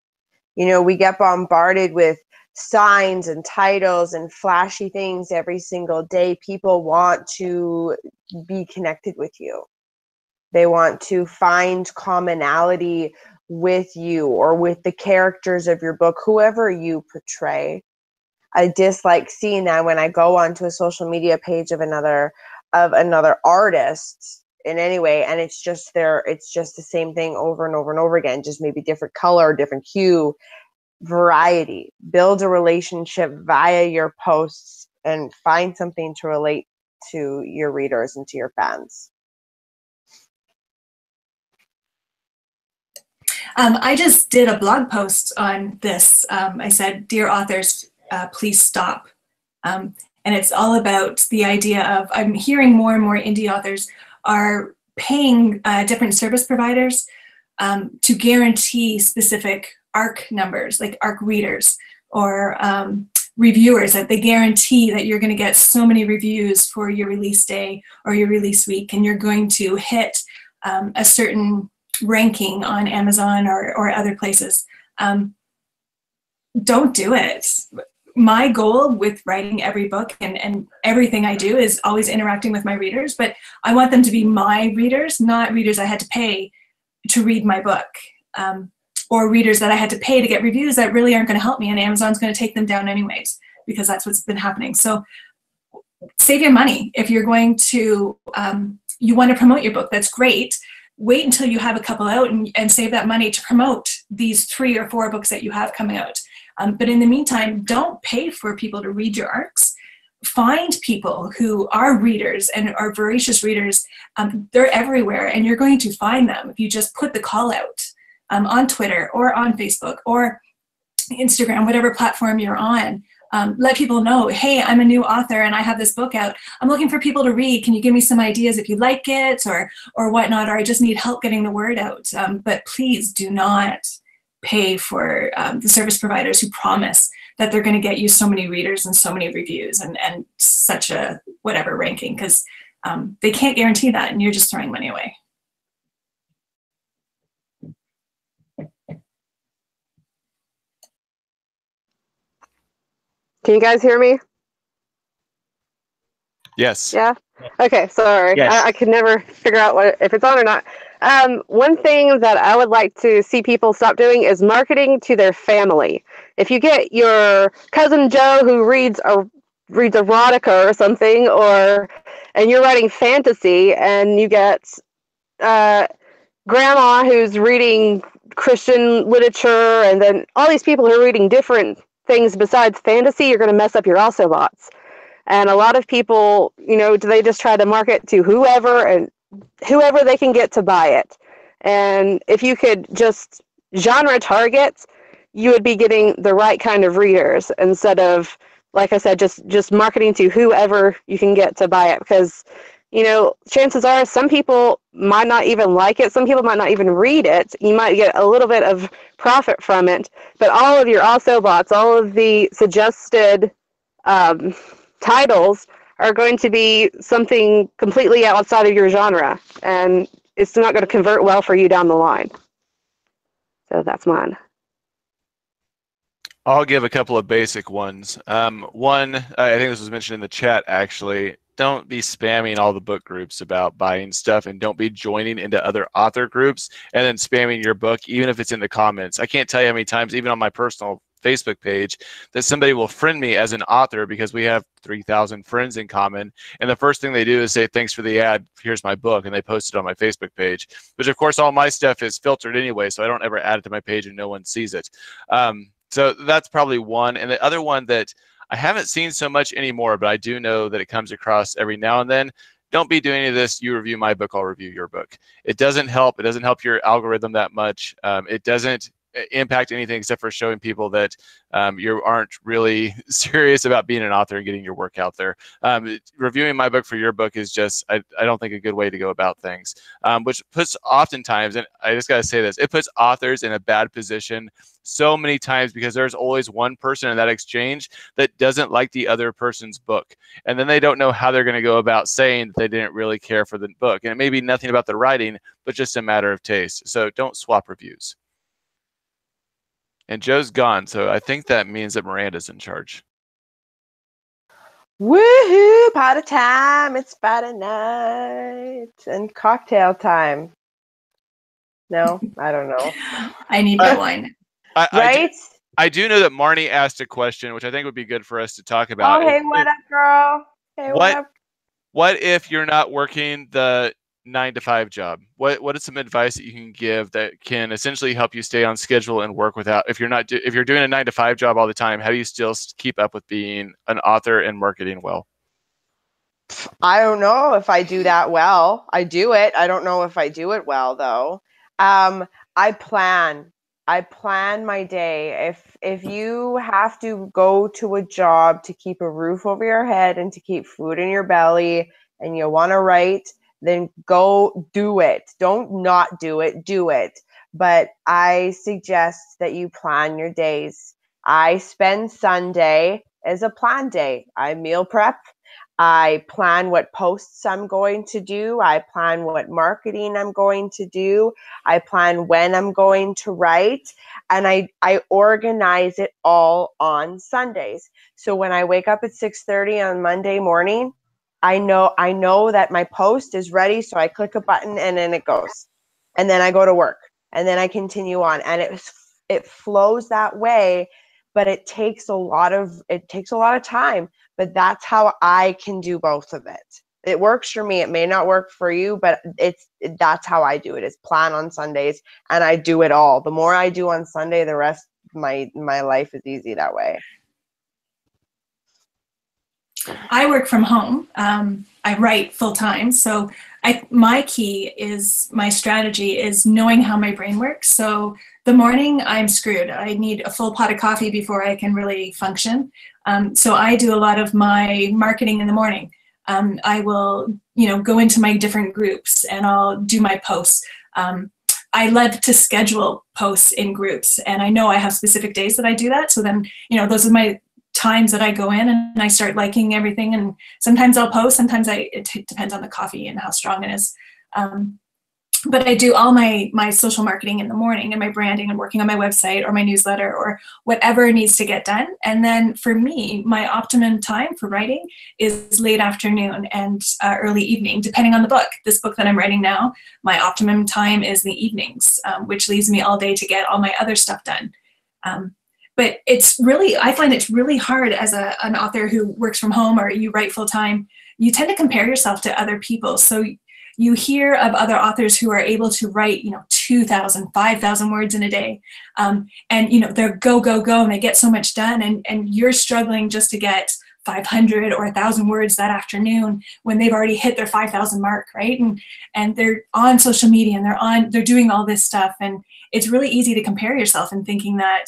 You know, we get bombarded with signs and titles and flashy things every single day. People want to be connected with you. They want to find commonality with you or with the characters of your book, whoever you portray. I dislike seeing that when I go onto a social media page of another artist in any way, and it's just the same thing over and over and over again, just maybe different color, different hue, variety. Build a relationship via your posts and find something to relate to your readers and to your fans. I just did a blog post on this. I said, "Dear authors, please stop." And it's all about the idea of, I'm hearing more and more indie authors are paying different service providers to guarantee specific ARC numbers, like ARC readers or reviewers, that they guarantee that you're going to get so many reviews for your release day or your release week, and you're going to hit a certain ranking on Amazon or other places. Don't do it. My goal with writing every book and everything I do is always interacting with my readers, but I want them to be my readers, not readers I had to pay to read my book, or readers that I had to pay to get reviews that really aren't going to help me, and Amazon's going to take them down anyways, because that's what's been happening. So save your money. If you're going to, you want to promote your book, that's great. Wait until you have a couple out and save that money to promote these 3 or 4 books that you have coming out. But in the meantime, don't pay for people to read your ARCs. Find people who are readers and are voracious readers. They're everywhere, and you're going to find them if you just put the call out on Twitter or on Facebook or Instagram, whatever platform you're on. Let people know, hey, I'm a new author and I have this book out. I'm looking for people to read. Can you give me some ideas if you like it or whatnot, or I just need help getting the word out. But please do not pay for the service providers who promise that they're going to get you so many readers and so many reviews and such a whatever ranking, because they can't guarantee that, and you're just throwing money away. Can you guys hear me? Yes. Yeah? Okay, sorry. Yes. I could never figure out if it's on or not. One thing that I would like to see people stop doing is marketing to their family. If you get your cousin Joe who reads erotica or something, and you're writing fantasy, and you get grandma who's reading Christian literature, and then all these people who are reading different things besides fantasy, you're going to mess up your also bots. And a lot of people, they just try to market to whoever they can get to buy it. And if you could just genre target, you would be getting the right kind of readers instead of, like I said, just marketing to whoever you can get to buy it. Because, chances are some people might not even like it. Some people might not even read it. You might get a little bit of profit from it. But all of your also bots, all of the suggested titles are going to be something completely outside of your genre, and it's not going to convert well for you down the line. So that's mine. I'll give a couple of basic ones. One, I think this was mentioned in the chat actually, don't be spamming all the book groups about buying stuff, and don't be joining into other author groups and then spamming your book, even if it's in the comments. I can't tell you how many times, even on my personal Facebook page, that somebody will friend me as an author because we have 3,000 friends in common, and the first thing they do is say, thanks for the ad, here's my book, and they post it on my Facebook page, which of course all my stuff is filtered anyway, so I don't ever add it to my page and no one sees it. So that's probably one. And the other one that I haven't seen so much anymore, but I do know that it comes across every now and then, don't be doing any of this, you review my book, I'll review your book. It doesn't help. It doesn't help your algorithm that much. It doesn't impact anything except for showing people that you aren't really serious about being an author and getting your work out there. Reviewing my book for your book is just, I don't think, a good way to go about things, which puts oftentimes, and I just got to say this, it puts authors in a bad position so many times, because there's always one person in that exchange that doesn't like the other person's book. And then they don't know how they're going to go about saying that they didn't really care for the book. And it may be nothing about the writing, but just a matter of taste. So don't swap reviews. And Joe's gone, so I think that means that Miranda's in charge. Woohoo! Party time! It's Friday night and cocktail time. No, I don't know. I need red wine. I do know that Marnie asked a question, which I think would be good for us to talk about. Oh, hey, what up, girl? Hey, what up? What if you're not working the 9-to-5 job? What is some advice that you can give that can essentially help you stay on schedule and work without, if you're doing a 9-to-5 job all the time, how do you still keep up with being an author and marketing well? I don't know if I do that well. I do it. I don't know if I do it well though. I plan my day. If you have to go to a job to keep a roof over your head and to keep food in your belly and you want to write, then go do it. Don't not do it, do it. But I suggest that you plan your days. I spend Sunday as a plan day. I meal prep. I plan what posts I'm going to do. I plan what marketing I'm going to do. I plan when I'm going to write. And I organize it all on Sundays. So when I wake up at 6:30 on Monday morning, I know that my post is ready. So I click a button and then it goes. And then I go to work. And then I continue on. And it flows that way, but it takes a lot of time. But that's how I can do both of it. It works for me. It may not work for you, but that's how I do it, is plan on Sundays, and I do it all. The more I do on Sunday, the rest of my life is easy that way. I work from home. I write full time. So my strategy is knowing how my brain works. So the morning I'm screwed. I need a full pot of coffee before I can really function. So I do a lot of my marketing in the morning. I will, go into my different groups and I'll do my posts. I love to schedule posts in groups, and I know I have specific days that I do that. So then, those are my times that I go in and I start liking everything. And sometimes I'll post, sometimes it depends on the coffee and how strong it is. But I do all my social marketing in the morning and my branding and working on my website or my newsletter or whatever needs to get done. And then for me, my optimum time for writing is late afternoon and early evening, depending on the book. This book that I'm writing now, my optimum time is the evenings, which leaves me all day to get all my other stuff done. But I find it's really hard as an author who works from home or you write full time. You tend to compare yourself to other people. So you hear of other authors who are able to write, 2,000, 5,000 words in a day. And, they're go, go, go, and they get so much done. And you're struggling just to get 500 or 1,000 words that afternoon when they've already hit their 5,000 mark, right? And they're on social media and they're doing all this stuff. And it's really easy to compare yourself and thinking that,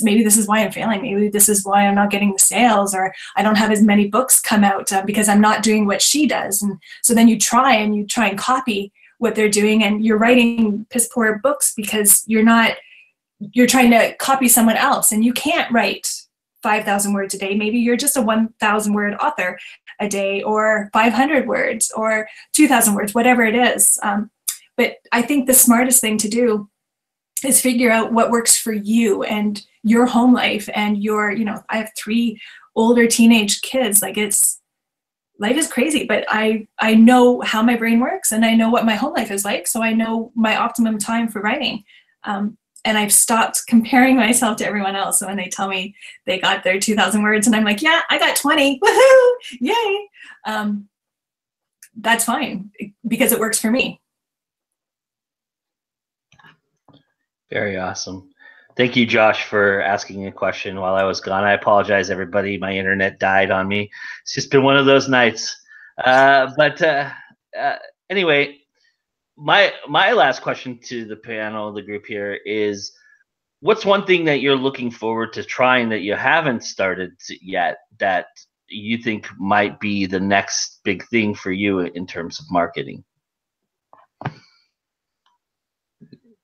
maybe this is why I'm failing. Maybe this is why I'm not getting the sales, or I don't have as many books come out because I'm not doing what she does. And so then you try and copy what they're doing, and you're writing piss poor books because you're trying to copy someone else, and you can't write 5,000 words a day. Maybe you're just a 1,000 word author a day, or 500 words or 2,000 words, whatever it is. But I think the smartest thing to do is figure out what works for you and your home life and I have 3 older teenage kids. Life is crazy, but I know how my brain works and I know what my home life is like. So I know my optimum time for writing. And I've stopped comparing myself to everyone else. So when they tell me they got their 2,000 words and I'm like, yeah, I got 20, woohoo, yay. That's fine because it works for me. Very awesome. Thank you, Josh, for asking a question while I was gone. I apologize, everybody. My internet died on me. It's just been one of those nights. Anyway, my last question to the panel, the group here, is what's one thing that you're looking forward to trying that you haven't started yet that you think might be the next big thing for you in terms of marketing?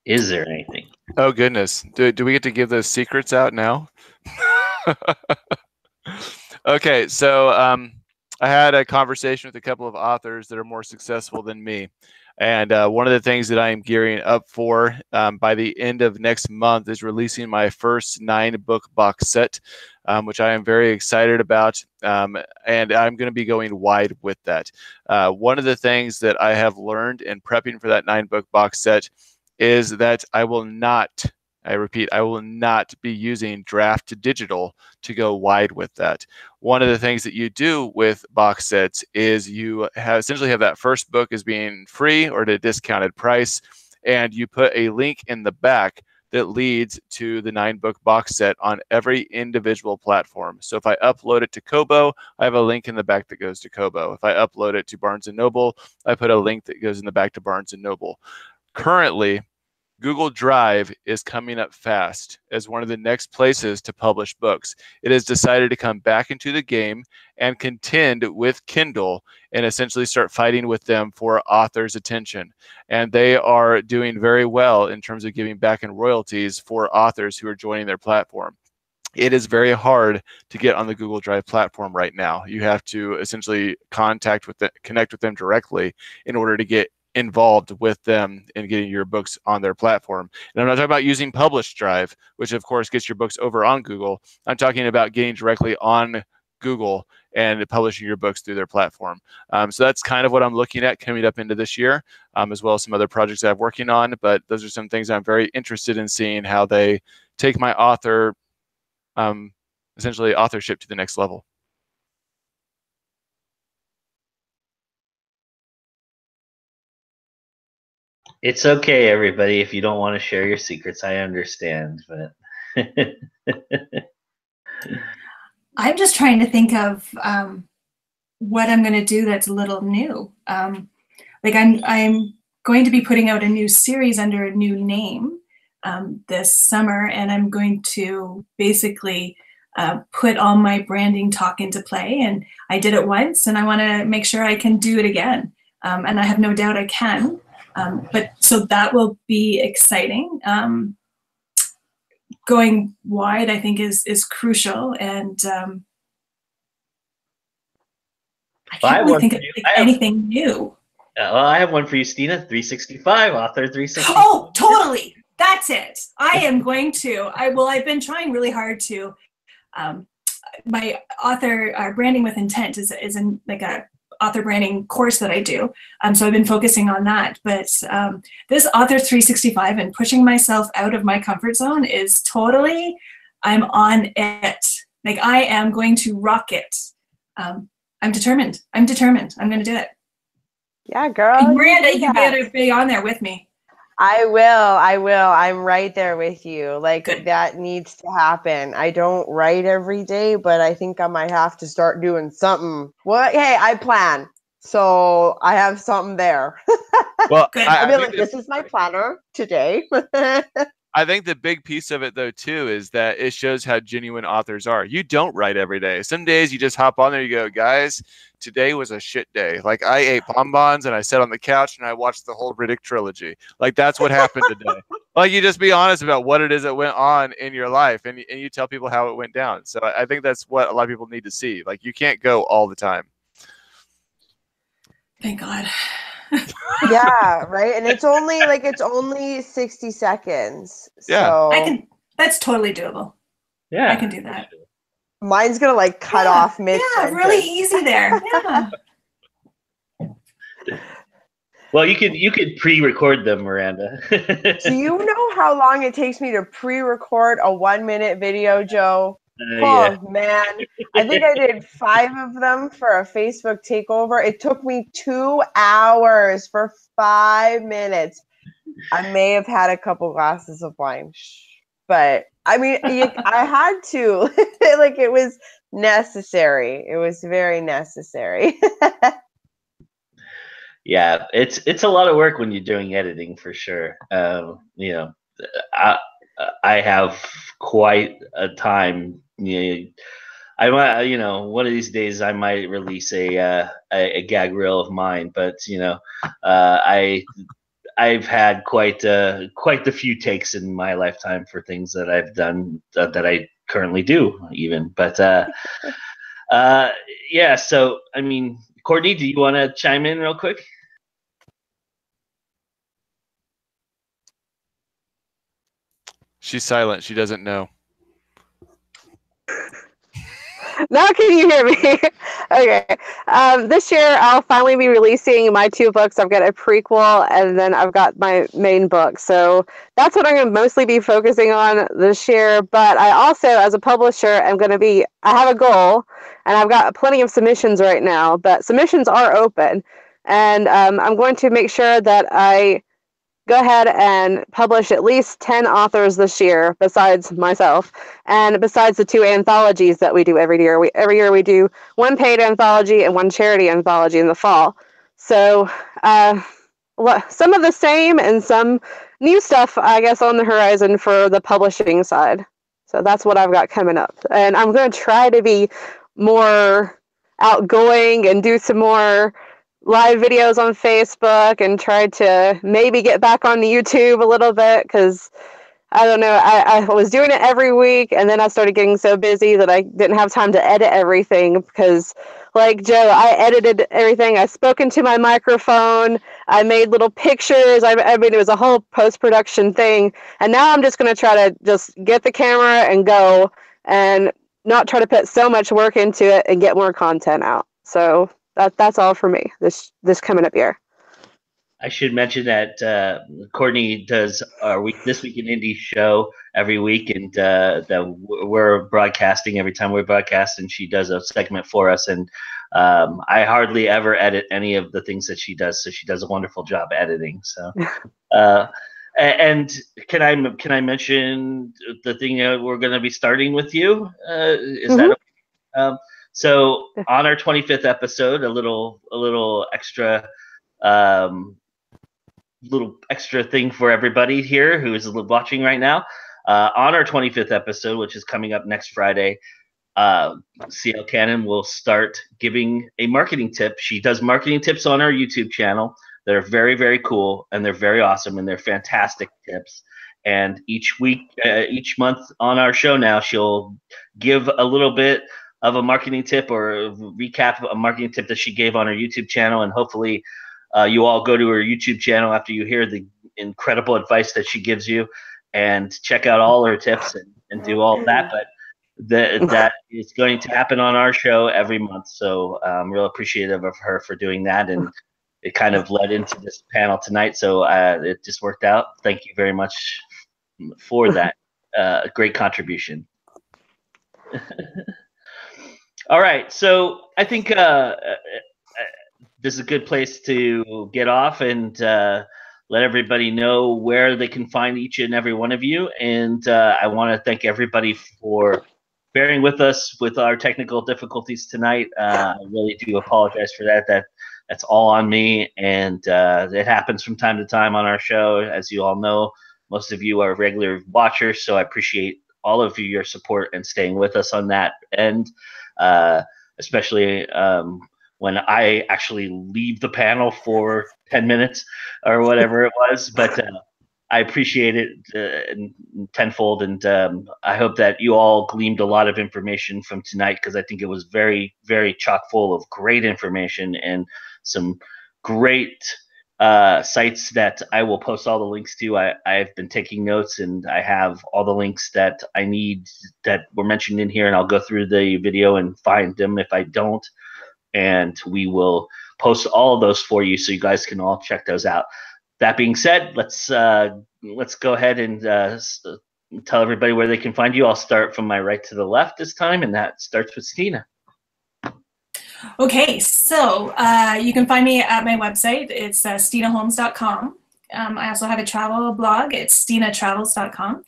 Is there anything? Oh, goodness. Do we get to give those secrets out now? Okay, so I had a conversation with a couple of authors that are more successful than me. And one of the things that I am gearing up for by the end of next month is releasing my first 9-book box set, which I am very excited about. And I'm going to be going wide with that. One of the things that I have learned in prepping for that 9-book box set is that I repeat, I will not be using draft to digital to go wide with that. One of the things that you do with box sets is you essentially have that first book as being free or at a discounted price, and you put a link in the back that leads to the 9-book box set on every individual platform. So if I upload it to Kobo, I have a link in the back that goes to Kobo. If I upload it to Barnes & Noble, I put a link that goes in the back to Barnes & Noble. Currently, Google Drive is coming up fast as one of the next places to publish books. It has decided to come back into the game and contend with Kindle and essentially start fighting with them for authors' attention. And they are doing very well in terms of giving back in royalties for authors who are joining their platform. It is very hard to get on the Google Drive platform right now. You have to essentially connect with them directly in order to get involved with them in getting your books on their platform. And I'm not talking about using Published Drive, which of course gets your books over on Google. I'm talking about getting directly on Google and publishing your books through their platform. So that's kind of what I'm looking at coming up into this year, as well as some other projects that I'm working on. But those are some things I'm very interested in seeing how they take my essentially authorship to the next level. It's okay, everybody, if you don't want to share your secrets. I understand, but I'm just trying to think of what I'm going to do that's a little new. Like I'm going to be putting out a new series under a new name this summer, and I'm going to basically put all my branding talk into play. And I did it once, and I want to make sure I can do it again. And I have no doubt I can. But so that will be exciting. Going wide, I think, is crucial, and I can't really think of anything new. Well, I have one for you, Stina. 365, author 365. Oh, totally. That's it. I am going to. I've been trying really hard to. My author branding with intent is in like a author branding course that I do. So I've been focusing on that. But this author 365 and pushing myself out of my comfort zone is totally, I'm on it. Like I am going to rock it. I'm determined. I'm going to do it. Yeah, girl. And Miranda, you better be on there with me. I will. I'm right there with you. Like Good. That needs to happen. I don't write every day, but I think I might have to start doing something. Well, hey, I plan. So I have something there. Well, I mean, like, this is my planner today. I think the big piece of it, though, too, is that it shows how genuine authors are. You don't write every day. Some days you just hop on there, you go, guys, today was a shit day. Like, I ate bonbons and I sat on the couch and I watched the whole Riddick trilogy. Like, that's what happened today. Like, you just be honest about what it is that went on in your life, and you tell people how it went down. So I think that's what a lot of people need to see. Like, you can't go all the time. Thank God. Yeah, right. And it's only 60 seconds. Yeah. So that's totally doable. Yeah. I can do that. Mine's gonna like cut off mid. Yeah, really easy there. Yeah. Well, you could pre-record them, Miranda. Do you know how long it takes me to pre-record a 1-minute video, Joe? Yeah. Man, I think I did 5 of them for a Facebook takeover. It took me 2 hours for 5 minutes. I may have had a couple glasses of wine, but I mean, I had to. Like, it was necessary. It was very necessary. Yeah, it's a lot of work when you're doing editing, for sure. You know, I have quite a time. I might, one of these days I might release a gag reel of mine, but I've had quite the few takes in my lifetime for things that I've done that I currently do even. But yeah. So I mean, Courtney, do you want to chime in real quick? She's silent. She doesn't know. Now can you hear me? Okay. This year I'll finally be releasing my 2 books. I've got a prequel and then I've got my main book. So that's what I'm going to mostly be focusing on this year. But I also, as a publisher, I have a goal and I've got plenty of submissions right now, but submissions are open. And I'm going to make sure that I go ahead and publish at least 10 authors this year, besides myself, and besides the 2 anthologies that we do every year. Every year we do 1 paid anthology and 1 charity anthology in the fall. So some of the same and some new stuff, I guess, on the horizon for the publishing side. So that's what I've got coming up. And I'm going to try to be more outgoing and do some more live videos on Facebook and tried to maybe get back on YouTube a little bit because I don't know, I was doing it every week and then I started getting so busy that I didn't have time to edit everything because like Joe, I edited everything. I spoke into my microphone. I made little pictures. I mean, it was a whole post-production thing. And now I'm just going to try to just get the camera and go and not try to put so much work into it and get more content out. So that's all for me this coming up year. I should mention that Courtney does our This Week in Indie show every week, and that we're broadcasting every time we broadcast, and she does a segment for us. And I hardly ever edit any of the things that she does, so she does a wonderful job editing. So, and can I mention the thing that we're going to be starting with you? Is that okay? So on our 25th episode, a little extra. Little extra thing for everybody here who is watching right now. On our 25th episode, which is coming up next Friday, CL Cannon will start giving a marketing tip. She does marketing tips on our YouTube channel. They're very, very cool, and they're very awesome, and they're fantastic tips. And each week, each month on our show now, she'll give a little bit of a marketing tip or recap a marketing tip that she gave on her YouTube channel, and hopefully you all go to her YouTube channel after you hear the incredible advice that she gives you and check out all her tips and do all of that. But that is going to happen on our show every month. So I'm real appreciative of her for doing that. And it kind of led into this panel tonight. So it just worked out. Thank you very much for that great contribution. All right. So I think this is a good place to get off and let everybody know where they can find each and every one of you. And I want to thank everybody for bearing with us with our technical difficulties tonight. I really do apologize for that. That's all on me, and it happens from time to time on our show. As you all know, most of you are regular watchers, so I appreciate all of your support and staying with us on that end, especially when I actually leave the panel for 10 minutes or whatever it was. But I appreciate it tenfold, and I hope that you all gleaned a lot of information from tonight, because I think it was very, very chock full of great information and some great sites that I will post all the links to. I've been taking notes, and I have all the links that I need that were mentioned in here, and I'll go through the video and find them if I don't. And we will post all of those for you so you guys can all check those out. That being said, let's go ahead and tell everybody where they can find you. I'll start from my right to the left this time, and that starts with Stina. Okay, so you can find me at my website. It's stinaholmes.com. I also have a travel blog. It's stinatravels.com.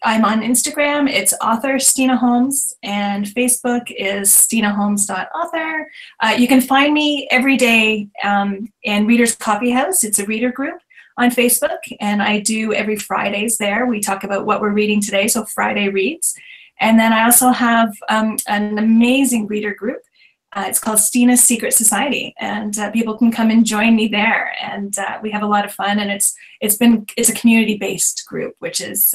I'm on Instagram. It's author Stina Holmes, and Facebook is stinaholmes.author. You can find me every day in Reader's Coffee House. It's a reader group on Facebook, and I do every Fridays there. We talk about what we're reading today, so Friday Reads. And then I also have an amazing reader group. It's called Stina's Secret Society, and people can come and join me there. And we have a lot of fun, and it's a community-based group, which is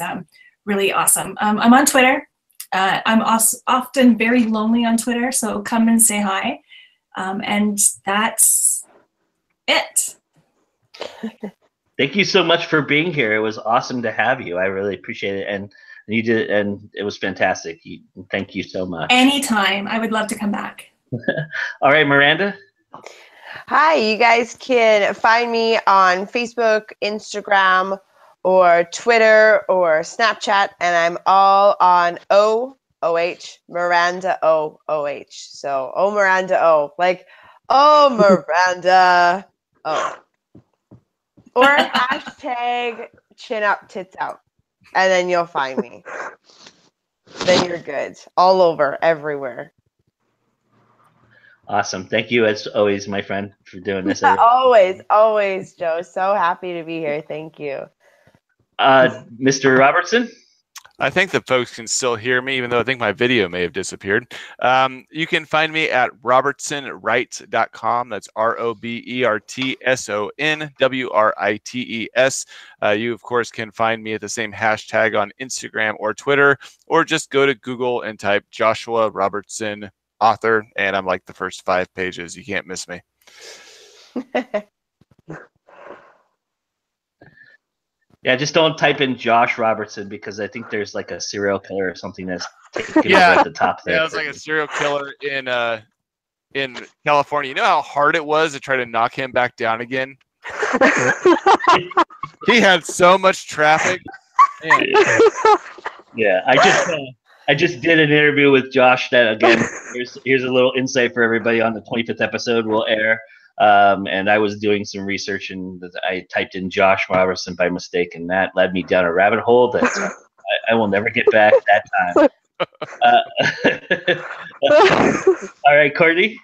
really awesome. I'm on Twitter. I'm often very lonely on Twitter, so come and say hi. And that's it. Thank you so much for being here. It was awesome to have you. I really appreciate it. And and you did, and it was fantastic. Thank you so much. Anytime. I would love to come back. All right, Miranda. Hi, you guys can find me on Facebook, Instagram, or Twitter or Snapchat, and I'm all on OOH, Miranda OOH. So Miranda O, like Miranda O. Or hashtag chin up, tits out, and then you'll find me. Then you're good. All over, everywhere. Awesome. Thank you, as always, my friend, for doing this. Always, Joe. So happy to be here. Thank you. Mr. Robertson? I think the folks can still hear me, even though I think my video may have disappeared. You can find me at robertsonwrites.com. That's ROBERTSONWRITES. You, of course, can find me at the same hashtag on Instagram or Twitter, or just go to Google and type Joshua Robertson author, and I'm like the first 5 pages. You can't miss me. Yeah, just don't type in Josh Robertson, because I think there's like a serial killer or something that's taken over at the top there. Yeah, it was like a serial killer in California. You know how hard it was to try to knock him back down again? He had so much traffic. Man. Yeah, I just did an interview with Josh that, again, here's a little insight for everybody. On the 25th episode will air. And I was doing some research, and I typed in Josh Robertson by mistake, and that led me down a rabbit hole that I will never get back that time. All right, Courtney?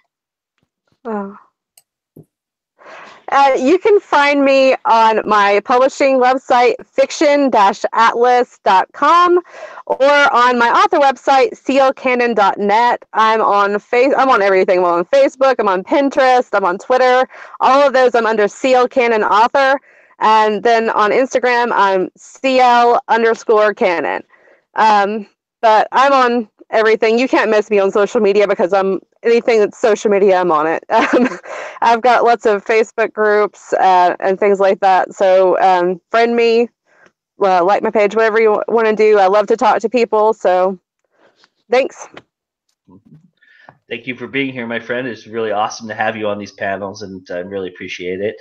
You can find me on my publishing website, fiction-atlas.com, or on my author website, clcannon.net. I'm on everything. I'm on Facebook, I'm on Pinterest, I'm on Twitter. All of those I'm under CL Cannon Author. And then on Instagram, I'm CL_Cannon. But I'm on everything. You can't miss me on social media, because anything that's social media, I'm on it. I've got lots of Facebook groups and things like that. So friend me, like my page, whatever you want to do. I love to talk to people. So thanks. Thank you for being here, my friend. It's really awesome to have you on these panels, and I really appreciate it.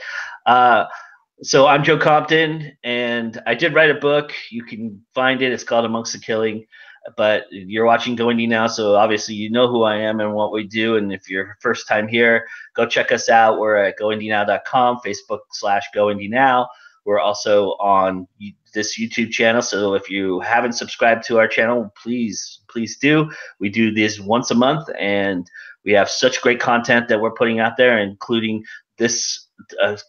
So I'm Joe Compton, and I did write a book. You can find it. It's called Amongst the Killing. But you're watching GoIndieNow, so obviously you know who I am and what we do. And if you're first time here, go check us out. We're at GoIndieNow.com, Facebook/GoIndieNow. We're also on this YouTube channel. So if you haven't subscribed to our channel, please do. We do this once a month, and we have such great content that we're putting out there, including this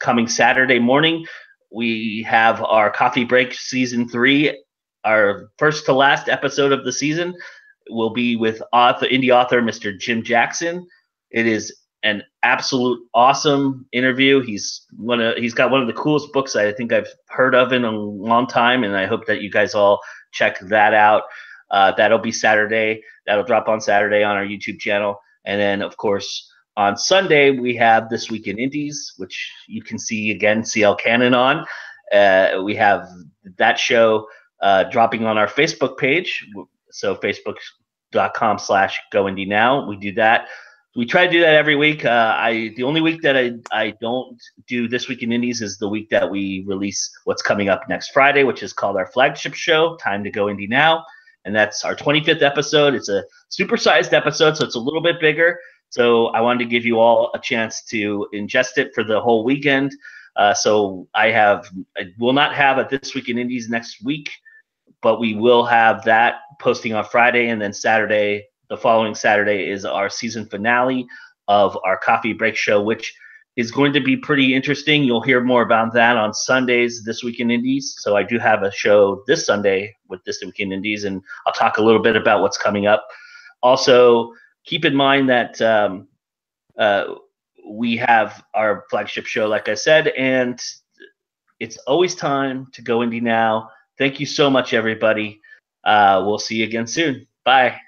coming Saturday morning. We have our Coffee Break Season 3. Our first to last episode of the season will be with indie author Mr. Jim Jackson. It is an absolute awesome interview. He's got one of the coolest books I think I've heard of in a long time, and I hope that you guys all check that out. That'll be Saturday. That'll drop on Saturday on our YouTube channel. And then, of course, on Sunday, we have This Week in Indies, which you can see, again, CL Cannon on. We have that show dropping on our Facebook page. So facebook.com/GoIndieNow. We do that. We try to do that every week. The only week that I don't do This Week in Indies is the week that we release what's coming up next Friday, which is called our flagship show, Time to Go Indie Now. And that's our 25th episode. It's a supersized episode, so it's a little bit bigger. So I wanted to give you all a chance to ingest it for the whole weekend. So I will not have a This Week in Indies next week, but we will have that posting on Friday, and then Saturday, the following Saturday, is our season finale of our Coffee Break show, which is going to be pretty interesting. You'll hear more about that on Sundays, This Week in Indies. So I do have a show this Sunday with This Week in Indies, and I'll talk a little bit about what's coming up. Also, keep in mind that we have our flagship show, like I said, and it's always time to go indie now. Thank you so much, everybody. We'll see you again soon. Bye.